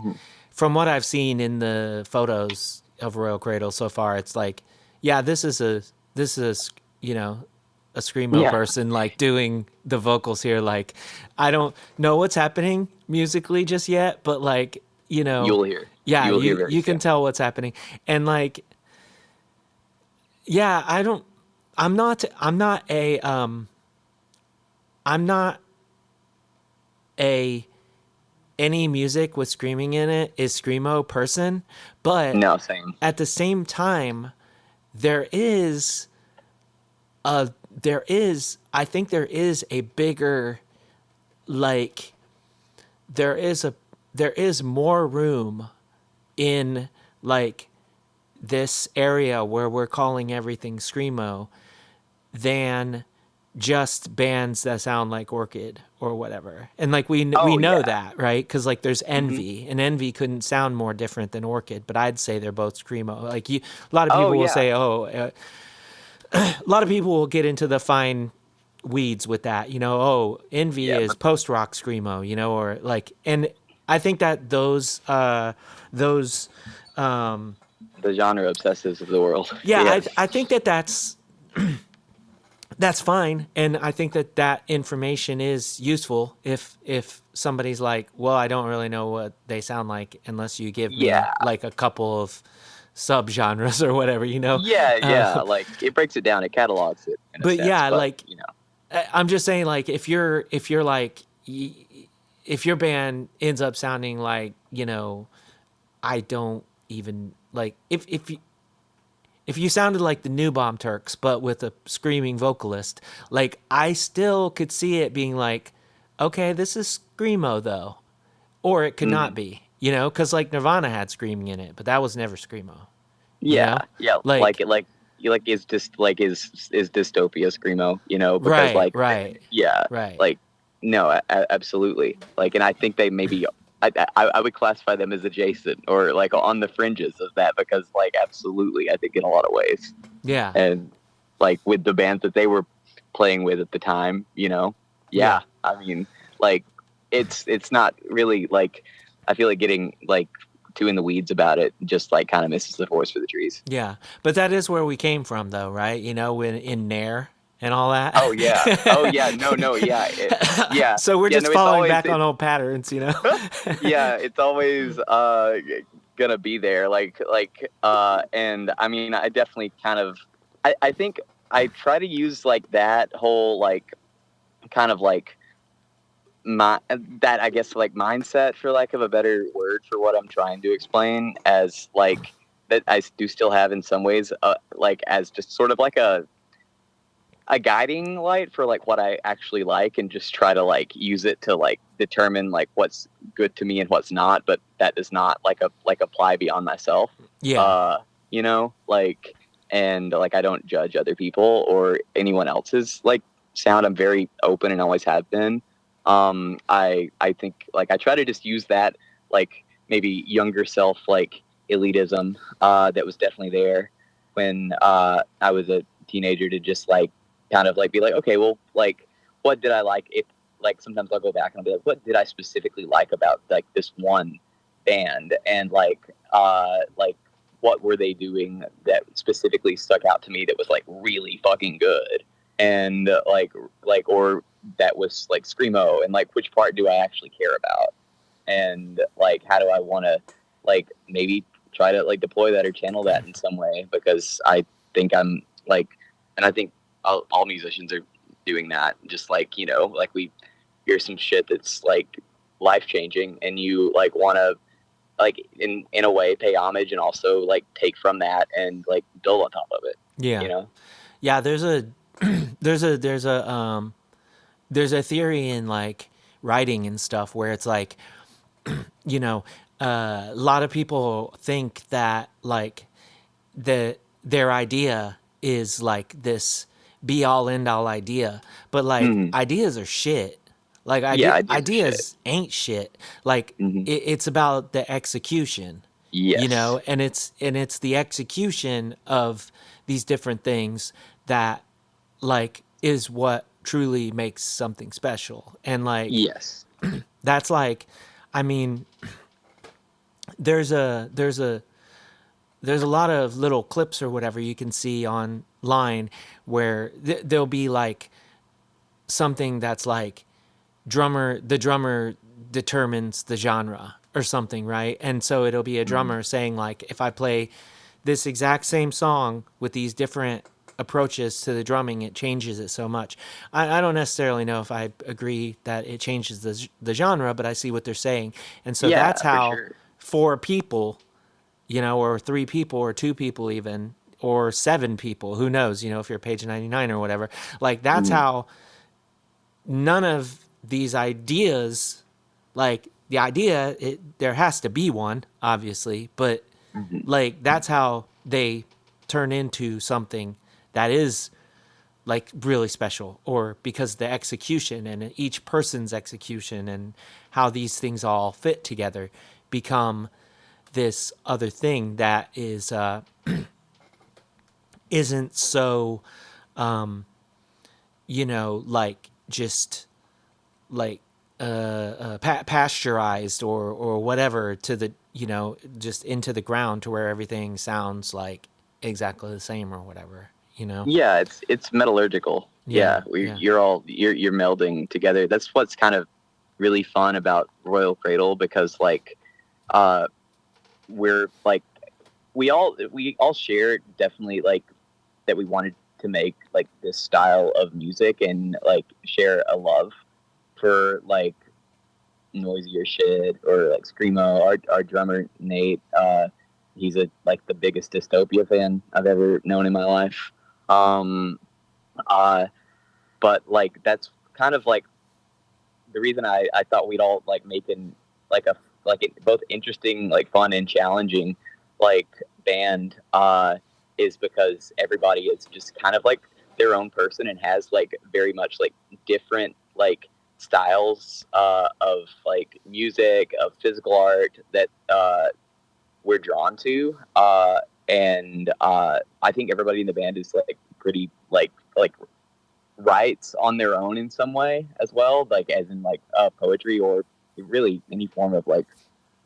from what I've seen in the photos of Royal Cradle so far, it's like, yeah, this is a a screamo person like doing the vocals here. Like, I don't know what's happening musically just yet, but like,
You'll hear.
Yeah,
You'll hear
you can tell what's happening. And like, yeah, I'm not a any music with screaming in it is screamo person, but
no, same.
At the same time, I think there is a bigger, like, there is more room in like this area where we're calling everything screamo than just bands that sound like Orchid or whatever. And like we know that, right? Because like there's Envy, and Envy couldn't sound more different than Orchid, but I'd say they're both screamo. Like, a lot of people will say, a lot of people will get into the fine weeds with that, Envy is post rock screamo, or like, and I think that those
the genre obsessives of the world.
I think that's that's fine, and I think that information is useful if somebody's like, well, I don't really know what they sound like unless you give me like a couple of subgenres or whatever,
like, it breaks it down, it catalogs it in a sense,
like, I'm just saying, like, if you're like, if your band ends up sounding like, I don't even like, if you sounded like the New Bomb Turks, but with a screaming vocalist, like, I still could see it being like, okay, this is screamo though, or it could not be, because like Nirvana had screaming in it, but that was never screamo.
Like is just like is dystopia screamo, because
right.
Like, no, absolutely. Like, and I think they maybe. I would classify them as adjacent or like on the fringes of that, because like, absolutely, I think in a lot of ways.
Yeah.
And like with the bands that they were playing with at the time, I mean, like, it's not really like, I feel like getting like too in the weeds about it just like kind of misses the forest for the trees.
Yeah. But that is where we came from though, right? When in Nair, and all that.
Oh yeah. Oh yeah. No. Yeah. Yeah.
So we're
Yeah.
just
No. It's
falling
always.
back on old patterns, you know?
Yeah. It's always gonna be there. And I mean, I definitely kind of. I think I try to use like that whole like kind of like my that I guess like mindset, for lack of a better word, for what I'm trying to explain, as like that I do still have in some ways, like as just sort of like a guiding light for like what I actually like, and just try to like use it to like determine like what's good to me and what's not, but that does not like apply beyond myself.
Yeah.
You know, like, and like I don't judge other people or anyone else's like sound. I'm very open and always have been. I think like I try to just use that like maybe younger self like elitism that was definitely there when I was a teenager, to just like kind of like be like, okay, well, like what did I like? If like sometimes I'll go back and I'll be like, what did I specifically like about like this one band, and like what were they doing that specifically stuck out to me that was like really fucking good, and like or that was like screamo, and like which part do I actually care about, and like how do I want to like maybe try to like deploy that or channel that in some way, because I think I'm like, and I think all musicians are doing that, just like, you know, like we hear some shit that's like life changing, and you like want to like in a way pay homage and also like take from that and like build on top of it,
Yeah.
you know.
Yeah, there's a there's a theory in like writing and stuff where it's like, you know, a lot of people think that like their idea is like this be all end all idea, but like ideas are shit. Like
Yeah, ideas are
ideas ain't shit. Like it's about the execution, you
Yes.
know, and it's the execution of these different things that like is what truly makes something special. And like
Yes.
that's like, I mean, there's a lot of little clips or whatever you can see online where there'll be like something that's like the drummer determines the genre or something, right? And so it'll be a drummer saying like, if I play this exact same song with these different approaches to the drumming, it changes it so much. I don't necessarily know if I agree that it changes the genre, but I see what they're saying. And so
Yeah,
that's
for
how
sure.
4 people, you know, or 3 people or 2 people even, or 7 people, who knows, you know, if you're page 99 or whatever, like that's how none of these ideas, like the idea, there has to be one, obviously, but like that's how they turn into something that is like really special, or because the execution and each person's execution and how these things all fit together become this other thing that is isn't so you know, like just like pasteurized or whatever to the, you know, just into the ground to where everything sounds like exactly the same or whatever, you know.
Yeah, it's metallurgical.
Yeah,
Yeah,
yeah.
you're melding together. That's what's kind of really fun about Royal Cradle, because like uh we're like we all share definitely like that we wanted to make like this style of music, and like share a love for like noisier shit or like screamo. Our drummer Nate, he's like the biggest Dystopia fan I've ever known in my life. Um, uh, but like that's kind of like the reason I thought we'd all like make an like a like it, both interesting, like fun and challenging like band, is because everybody is just kind of like their own person and has like very much like different like styles of like music, of physical art that we're drawn to, and I think everybody in the band is like pretty like writes on their own in some way as well, like as in like poetry or really any form of like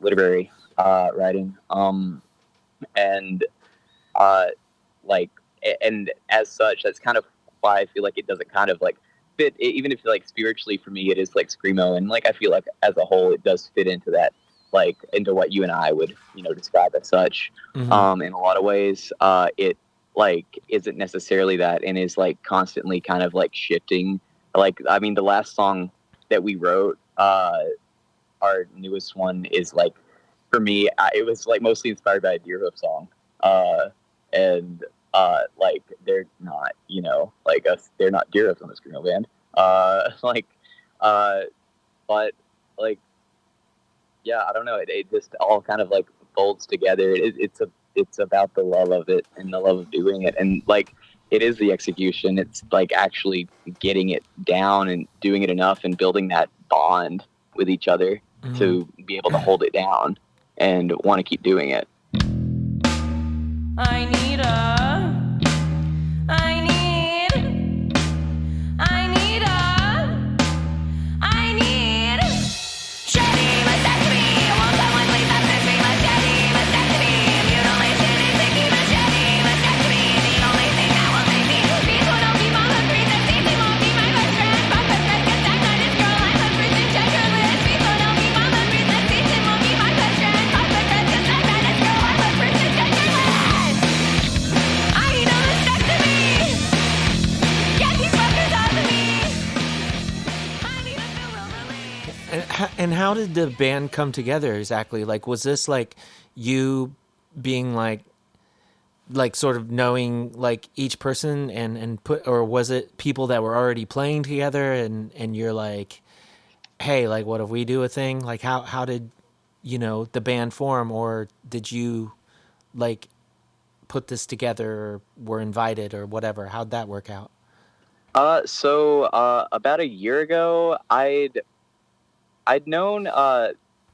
literary writing, and uh, like and as such that's kind of why I feel like it doesn't kind of like fit, even if like spiritually for me it is like screamo, and like I feel like as a whole it does fit into that, like into what you and I would describe as such. In a lot of ways, it like isn't necessarily that, and is like constantly kind of like shifting. Like, I mean, the last song that we wrote, our newest one, is like, for me, it was like mostly inspired by a Deerhoof song, and like they're not, like us, they're not Deerhoofs on the screamo band, but like, yeah, I don't know, it just all kind of like folds together. It's about the love of it and the love of doing it, and like it is the execution. It's like actually getting it down and doing it enough and building that bond with each other to be able to hold it down and want to keep doing it.
I need Machete, Mastectomy. Won't someone please assist me? Machete, Mastectomy. Mutilation is the key. Machete, Mastectomy. The only thing that will save me. Peace won't be my hungry. That season won't be my best friend. Fuck the threat, cause I'm not his girl. I'm a prison checkerlist. Peace won't be my hungry. That season won't be my best friend. Fuck the threat, cause I'm not his girl. I'm a prison checkerlist. I need a mastectomy. Get these fuckers off of me. I need a neural release.
And how did the band come together exactly? Like, was this like you being like sort of knowing like each person and put, or was it people that were already playing together and you're like, hey, like, what if we do a thing? Like, how did, the band form, or did you like put this together or were invited or whatever? How'd that work out?
So about a year ago, I'd known,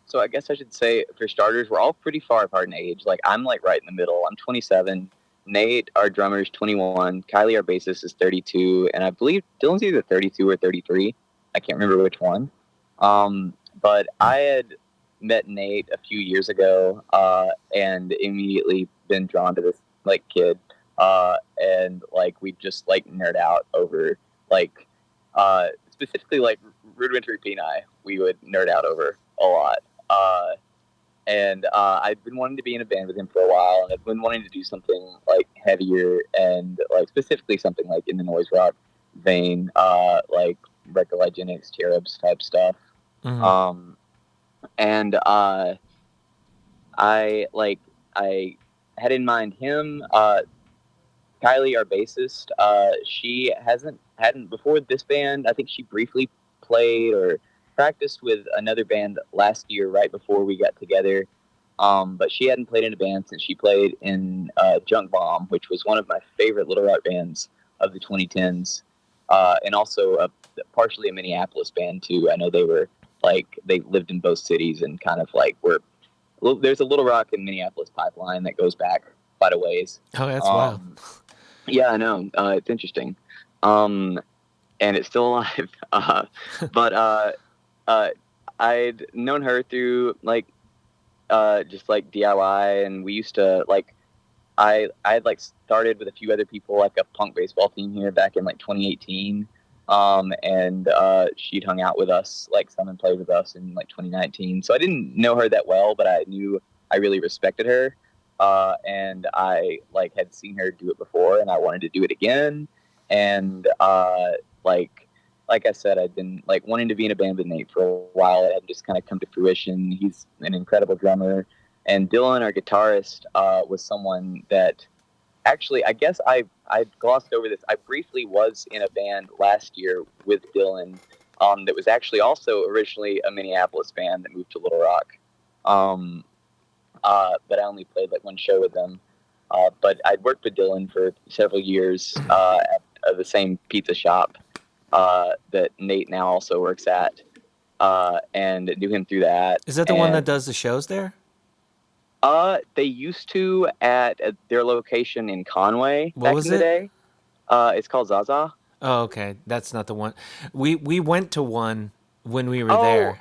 so I guess I should say, for starters, we're all pretty far apart in age. Like, I'm like right in the middle. I'm 27. Nate, our drummer, is 21. Kylie, our bassist, is 32. And I believe Dylan's either 32 or 33. I can't remember which one. But I had met Nate a few years ago, and immediately been drawn to this like kid. And like we just like nerd out over like specifically like rudimentary peni. We would nerd out over a lot. And I'd been wanting to be in a band with him for a while, and I'd been wanting to do something like heavier and like specifically something like in the noise rock vein, like Rectolygenics, Cherubs type stuff. And I had in mind him. Kylie, our bassist, she hadn't before this band. I think she briefly played or practiced with another band last year, right before we got together. But she hadn't played in a band since she played in Junk Bomb, which was one of my favorite Little Rock bands of the 2010s, and also partially a Minneapolis band too. I know they lived in both cities and kind of like there's a Little Rock and Minneapolis pipeline that goes back quite a ways.
Oh, that's wild.
Yeah, I know. It's interesting. And it's still alive. But I'd known her through like just like DIY, and we used to like I had like started with a few other people like a punk baseball team here back in like 2018. And she'd hung out with us, like some, and played with us in like 2019. So I didn't know her that well, but I knew I really respected her. And I like had seen her do it before, and I wanted to do it again. And like I said, I'd been like wanting to be in a band with Nate for a while. It had just kind of come to fruition. He's an incredible drummer, and Dylan, our guitarist, was someone that actually, I guess I glossed over this. I briefly was in a band last year with Dylan, that was actually also originally a Minneapolis band that moved to Little Rock. But I only played like one show with them. But I'd worked with Dylan for several years at the same pizza shop that Nate now also works at, and knew him through that.
Is that the one that does the shows there?
They used to at their location in Conway back in the day. It's called Zaza.
Oh, okay. That's not the one. We went to one when we were there.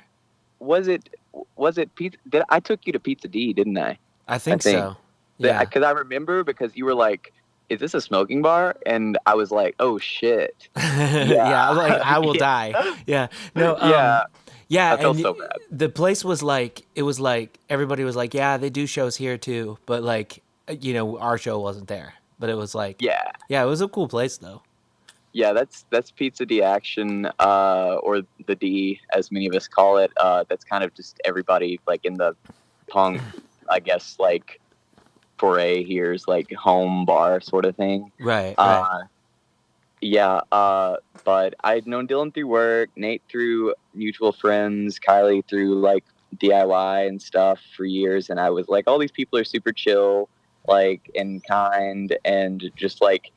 Was it Pizza? I took you to Pizza D, didn't I?
I think so. Yeah.
Because I remember, because you were like, is this a smoking bar? And I was like, oh shit.
Yeah, like I will die. Yeah. No,
Yeah.
yeah,
I felt
and
so bad.
the place was like it was like everybody was like, yeah, they do shows here too, but like our show wasn't there. But it was like
Yeah.
yeah, it was a cool place though.
Yeah, that's Pizza D Action, or the D, as many of us call it. That's kind of just everybody like in the punk, I guess, like foray here's like home bar sort of thing.
Right, right.
Yeah, but I'd known Dylan through work, Nate through mutual friends, Kylie through like DIY and stuff for years, and I was like, all these people are super chill, like and kind, and just like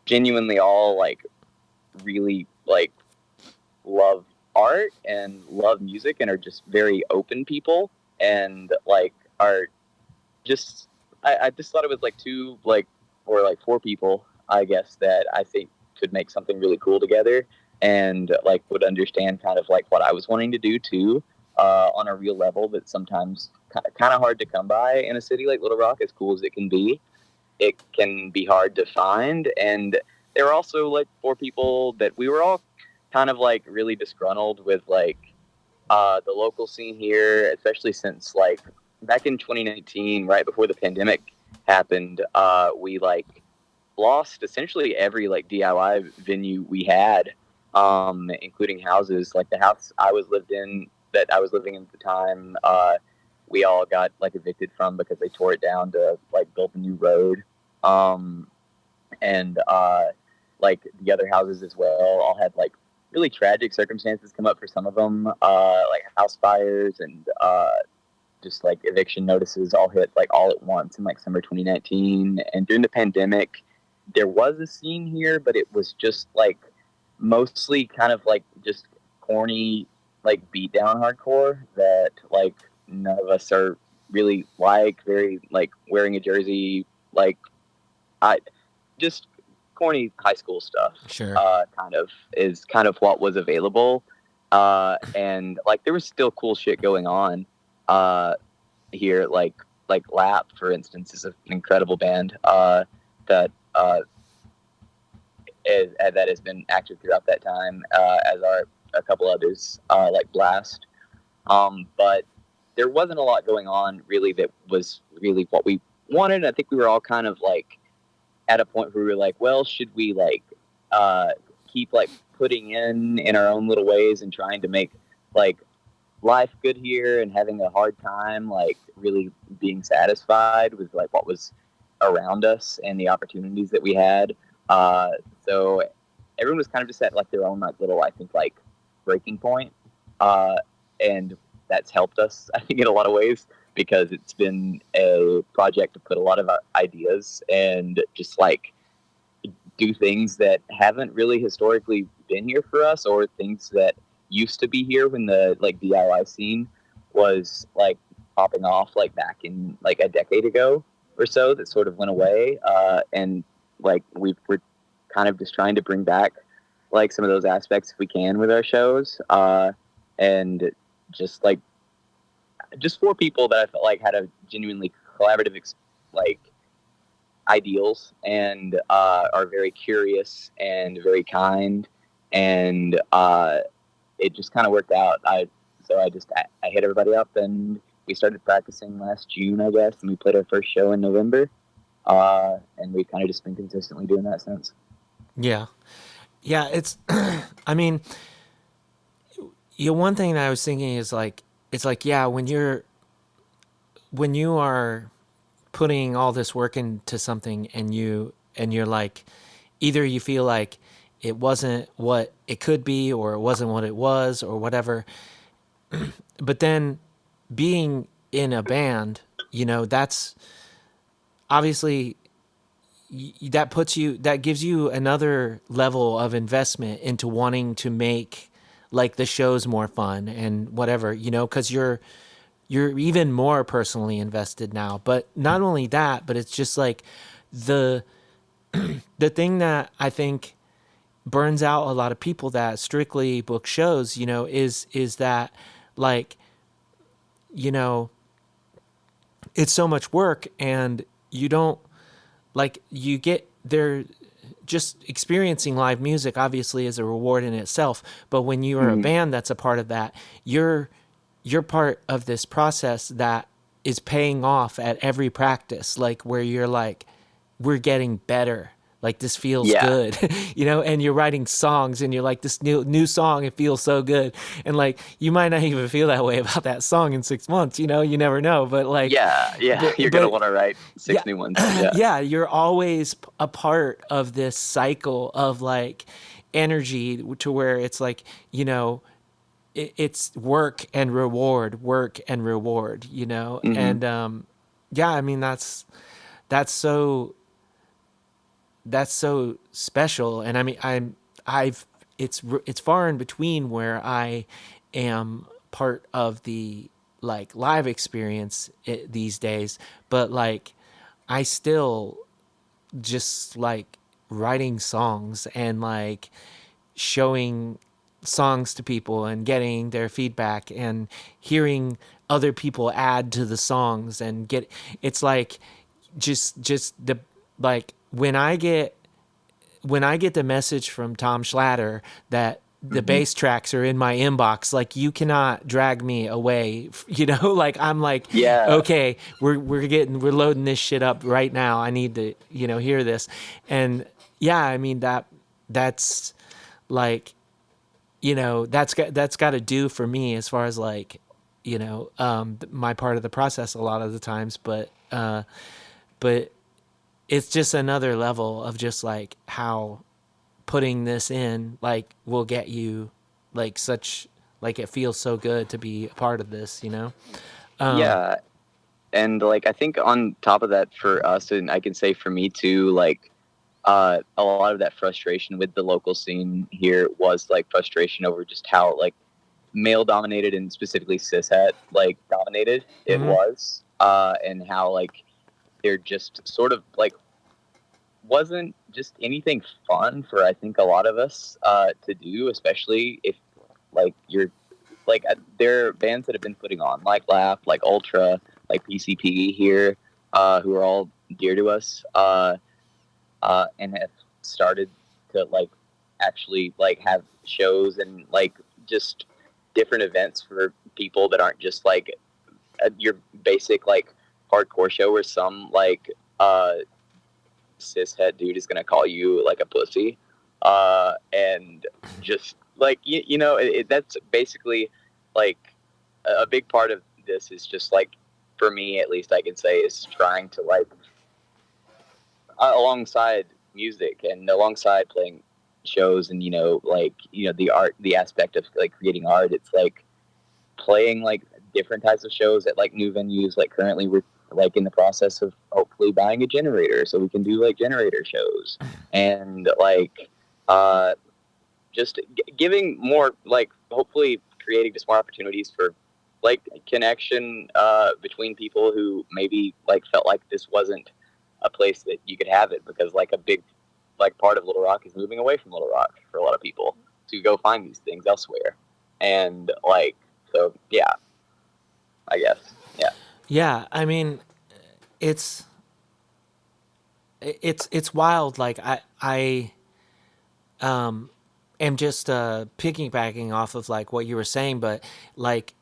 genuinely all like really like love art and love music and are just very open people and like are just I just thought it was like two like or like four people I guess that I think could make something really cool together and like would understand kind of like what I was wanting to do too, on a real level that sometimes kind of hard to come by in a city like Little Rock. As cool as it can be hard to find. And there were also like four people that we were all kind of like really disgruntled with like the local scene here, especially since like back in 2019, right before the pandemic happened, we like lost essentially every like DIY venue we had, including houses. Like the house I was living in at the time, we all got like evicted from because they tore it down to like build a new road. And like the other houses as well all had like really tragic circumstances come up for some of them, like house fires and just like eviction notices all hit like all at once in like summer 2019. And during the pandemic, there was a scene here, but it was just like mostly kind of like just corny, like beat down hardcore that like none of us are really like, very like wearing a jersey, like I just corny high school stuff.
Sure.
Kind of what was available. And like there was still cool shit going on here, like Lap, for instance, is an incredible band that that has been active throughout that time, as are a couple others like Blast. But there wasn't a lot going on really that was really what we wanted. I think we were all kind of like at a point where we were like, well, should we like keep like putting in our own little ways and trying to make like life good here and having a hard time like really being satisfied with like what was around us and the opportunities that we had. So everyone was kind of just at like their own like little, I think, like breaking point, and that's helped us, I think, in a lot of ways, because it's been a project to put a lot of ideas and just like do things that haven't really historically been here for us, or things that used to be here when the like DIY scene was like popping off like back in like a decade ago or so, that sort of went away. And like we're kind of just trying to bring back like some of those aspects if we can with our shows, and just for people that I felt like had a genuinely collaborative like ideals and are very curious and very kind, and it just kind of worked out. I hit everybody up, and we started practicing last June, I guess, and we played our first show in November, and we've kind of just been consistently doing that since.
Yeah. It's I mean, one thing that I was thinking is like, it's like, yeah, when you are putting all this work into something and you're like, either you feel like it wasn't what it could be, or it wasn't what it was, or whatever. But then being in a band, that's obviously that gives you another level of investment into wanting to make like the shows more fun and whatever, because you're even more personally invested now. But not only that, but it's just like the thing that I think burns out a lot of people that strictly book shows, is that like, it's so much work, and you don't like, you get they're just experiencing live music obviously is a reward in itself, but when you are a band that's a part of that, you're part of this process that is paying off at every practice, like where you're like, we're getting better. Like this feels good, and you're writing songs and you're like, this new song, it feels so good. And like, you might not even feel that way about that song in 6 months, you never know, but like,
you're going to want to write six new ones.
Yeah. You're always a part of this cycle of like energy to where it's like, it's work and reward, and I mean, that's so special. And I mean, it's far in between where I am part of the like live experience these days, but like I still just like writing songs and like showing songs to people and getting their feedback and hearing other people add to the songs and it's like just the like when I get the message from Tom Schlatter that the bass tracks are in my inbox, like you cannot drag me away, like I'm like, okay, we're loading this shit up right now. I need to, hear this. And I mean, that's like, that's got to do for me as far as like, my part of the process a lot of the times, but it's just another level of just like how putting this in like will get you like such like it feels so good to be a part of this,
and like I think on top of that for us, and I can say for me too, like a lot of that frustration with the local scene here was like frustration over just how like male dominated and specifically cishet like dominated it was, and how like they're just sort of like wasn't just anything fun for I think a lot of us to do, especially if like you're like there are bands that have been putting on like Laugh, like Ultra, like PCP here, who are all dear to us, and have started to like actually like have shows and like just different events for people that aren't just like your basic like hardcore show where some like cishet dude is gonna call you like a pussy, and just like that's basically like a big part of this is just like for me at least I can say is trying to like alongside music and alongside playing shows and the art, the aspect of like creating art, it's like playing like different types of shows at like new venues. Like currently we're like in the process of hopefully buying a generator so we can do like generator shows and like just giving more like hopefully creating just more opportunities for like connection between people who maybe like felt like this wasn't a place that you could have it, because like a big like part of Little Rock is moving away from Little Rock for a lot of people to go find these things elsewhere. And like so I guess
yeah, I mean, it's wild. Like I am just piggybacking off of like what you were saying, but like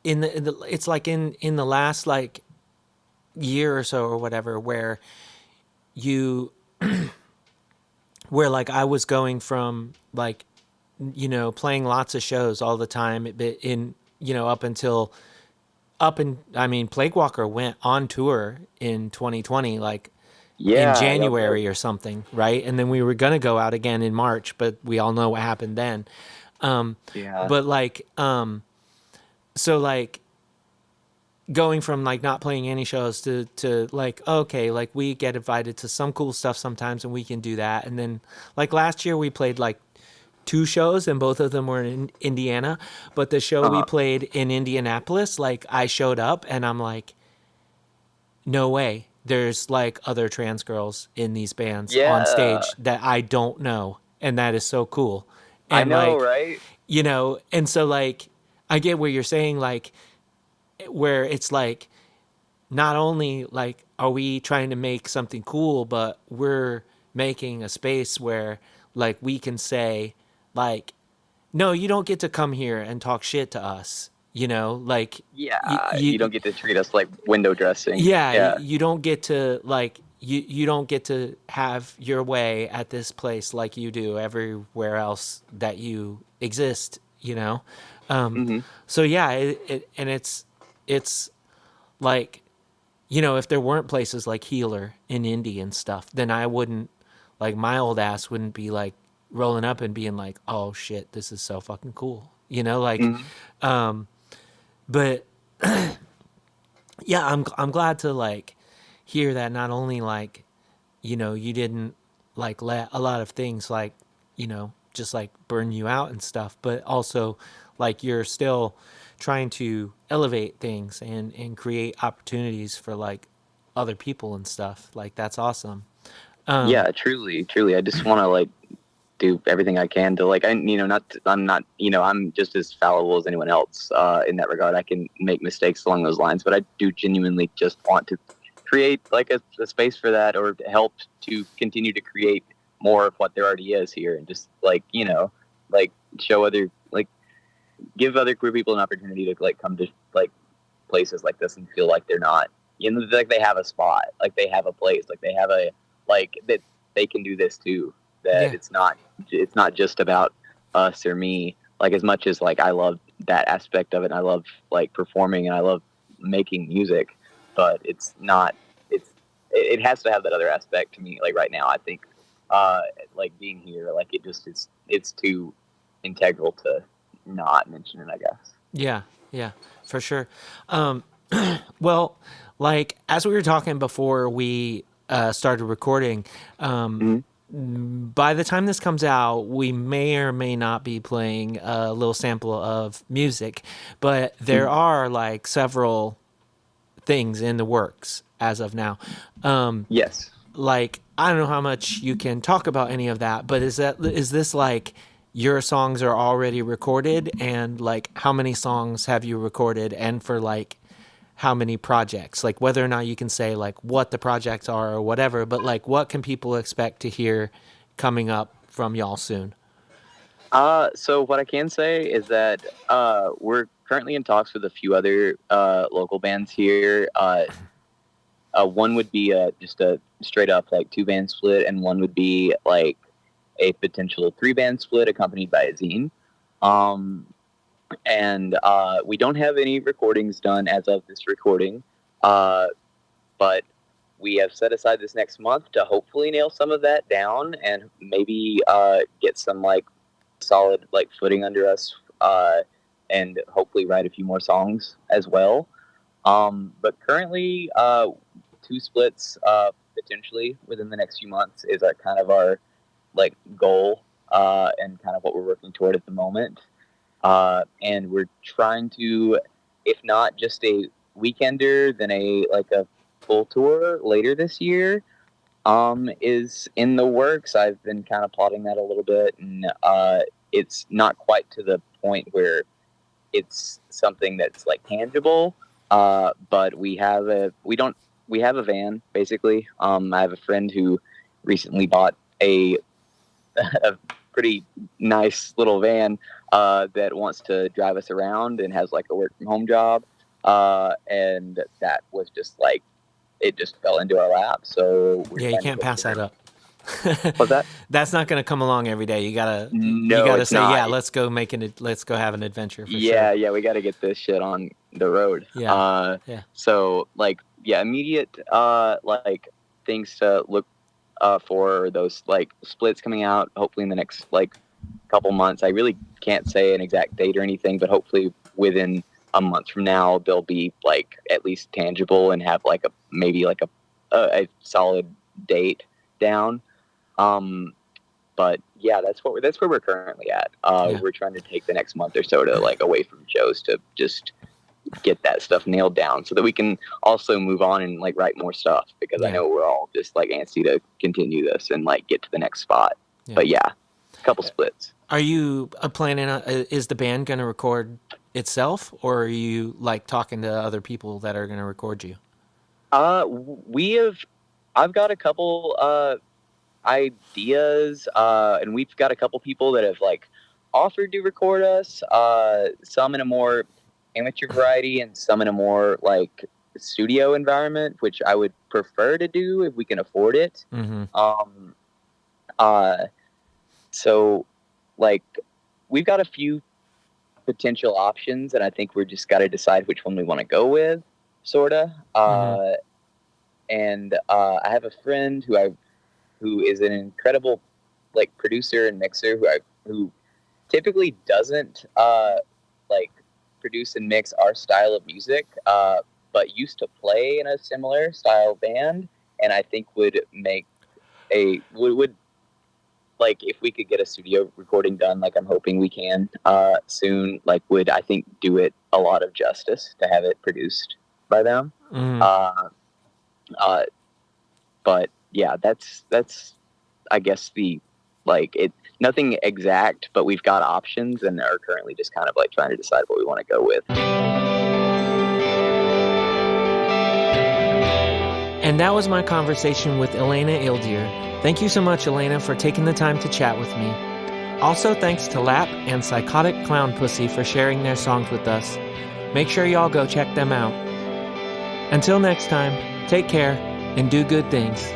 it's like in the last like year or so or whatever where where like I was going from like playing lots of shows all the time in I mean, Plague Walker went on tour in 2020, like in January or something, right? And then we were going to go out again in March, but we all know what happened then. But like, so like going from like not playing any shows to like, okay, like we get invited to some cool stuff sometimes and we can do that. And then like last year we played like 2 shows and both of them were in Indiana, but the show we played in Indianapolis, like I showed up and I'm like, no way, there's like other trans girls in these bands on stage that I don't know, and that is so cool. And
I know,
like,
right?
And so like I get what you're saying, like where it's like not only like are we trying to make something cool, but we're making a space where like we can say like, no, you don't get to come here and talk shit to us. You know, like
Yeah, you
you
don't get to treat us like window dressing.
yeah,
Yeah.
you don't get to like you don't get to have your way at this place like you do everywhere else that you exist, you know.
Hmm.
So yeah, and it's like, you know, if there weren't places like Healer in Indy and stuff, then I wouldn't, like, my old ass wouldn't be like rolling up and being like, oh shit, this is so fucking cool, you know, like.
Hmm.
But yeah, I'm glad to like hear that not only like, you know, you didn't like let a lot of things like, you know, just like burn you out and stuff, but also like you're still trying to elevate things and create opportunities for like other people and stuff. Like that's awesome.
Yeah, truly, truly. I just want to like do everything I can to like I'm not I'm just as fallible as anyone else in that regard. I can make mistakes along those lines, but I do genuinely just want to create like a space for that, or help to continue to create more of what there already is here, and just like like show other like give other queer people an opportunity to like come to like places like this and feel like they're not, like they have a spot, like they have a place, like they have a like that they can do this too, that
Yeah.
it's not just about us or me, like as much as like I love that aspect of it and I love like performing and I love making music, but it has to have that other aspect to me, like right now I think like being here, like it just is, it's too integral to not mention it, I guess.
Yeah. Yeah, for sure. Um, well, like as we were talking before we started recording,
Mm-hmm.
by the time this comes out, we may or may not be playing a little sample of music, but there are like several things in the works as of now.
Yes.
Like I don't know how much you can talk about any of that, but is this like your songs are already recorded, and like how many songs have you recorded, and for like how many projects, like whether or not you can say like what the projects are or whatever, but like what can people expect to hear coming up from y'all soon?
So what I can say is that we're currently in talks with a few other local bands here. One would be just a straight up like 2-band split, and one would be like a potential 3-band split accompanied by a zine. Um, and we don't have any recordings done as of this recording, but we have set aside this next month to hopefully nail some of that down and maybe get some like solid like footing under us, and hopefully write a few more songs as well. But currently, 2 splits potentially within the next few months is our kind of our like goal, and kind of what we're working toward at the moment. And we're trying to, if not just a weekender, then a like a full tour later this year. Is in the works. I've been kind of plotting that a little bit, and it's not quite to the point where it's something that's like tangible. But we have a van basically. I have a friend who recently bought a a pretty nice little van that wants to drive us around and has like a work from home job. And that was just like it just fell into our lap. So we're
Yeah, you
trying to
can't
get
pass that
there.
up.
What's that?
That's not going to come along every day. You
No,
gotta
it's
say,
not.
yeah, let's go have an adventure for
Yeah,
sure.
yeah, we got to get this shit on the road.
Yeah, yeah.
So like, yeah, immediate like things to look for are those like splits coming out hopefully in the next like couple months. I really can't say an exact date or anything, but hopefully within a month from now they'll be like at least tangible and have like a maybe like a solid date down. But yeah, that's where we're currently at.
Yeah.
We're trying to take the next month or so to like away from shows to just get that stuff nailed down so that we can also move on and like write more stuff, because I
Yeah.
know we're all just like antsy to continue this and like get to the next spot.
Yeah.
But yeah, a couple splits.
Are you planning on, is the band going to record itself, or are you like talking to other people that are going to record you?
I've got a couple ideas, and we've got a couple people that have like offered to record us. Some in a more amateur variety, and some in a more like studio environment, which I would prefer to do if we can afford it.
Mm-hmm.
So like we've got a few potential options, and I think we're just got to decide which one we want to go with, sorta. And I have a friend who is an incredible like producer and mixer who typically doesn't like produce and mix our style of music, but used to play in a similar style band, and I think would make would like if we could get a studio recording done, like I'm hoping we can soon, like would I think do it a lot of justice to have it produced by them. But yeah, that's I guess the like it nothing exact, but we've got options and are currently just kind of like trying to decide what we want to go with.
And that was my conversation with Ilena Ildre. Thank you so much, Ilena, for taking the time to chat with me. Also, thanks to Lap and Psychotic Clown Pussy for sharing their songs with us. Make sure y'all go check them out. Until next time, take care and do good things.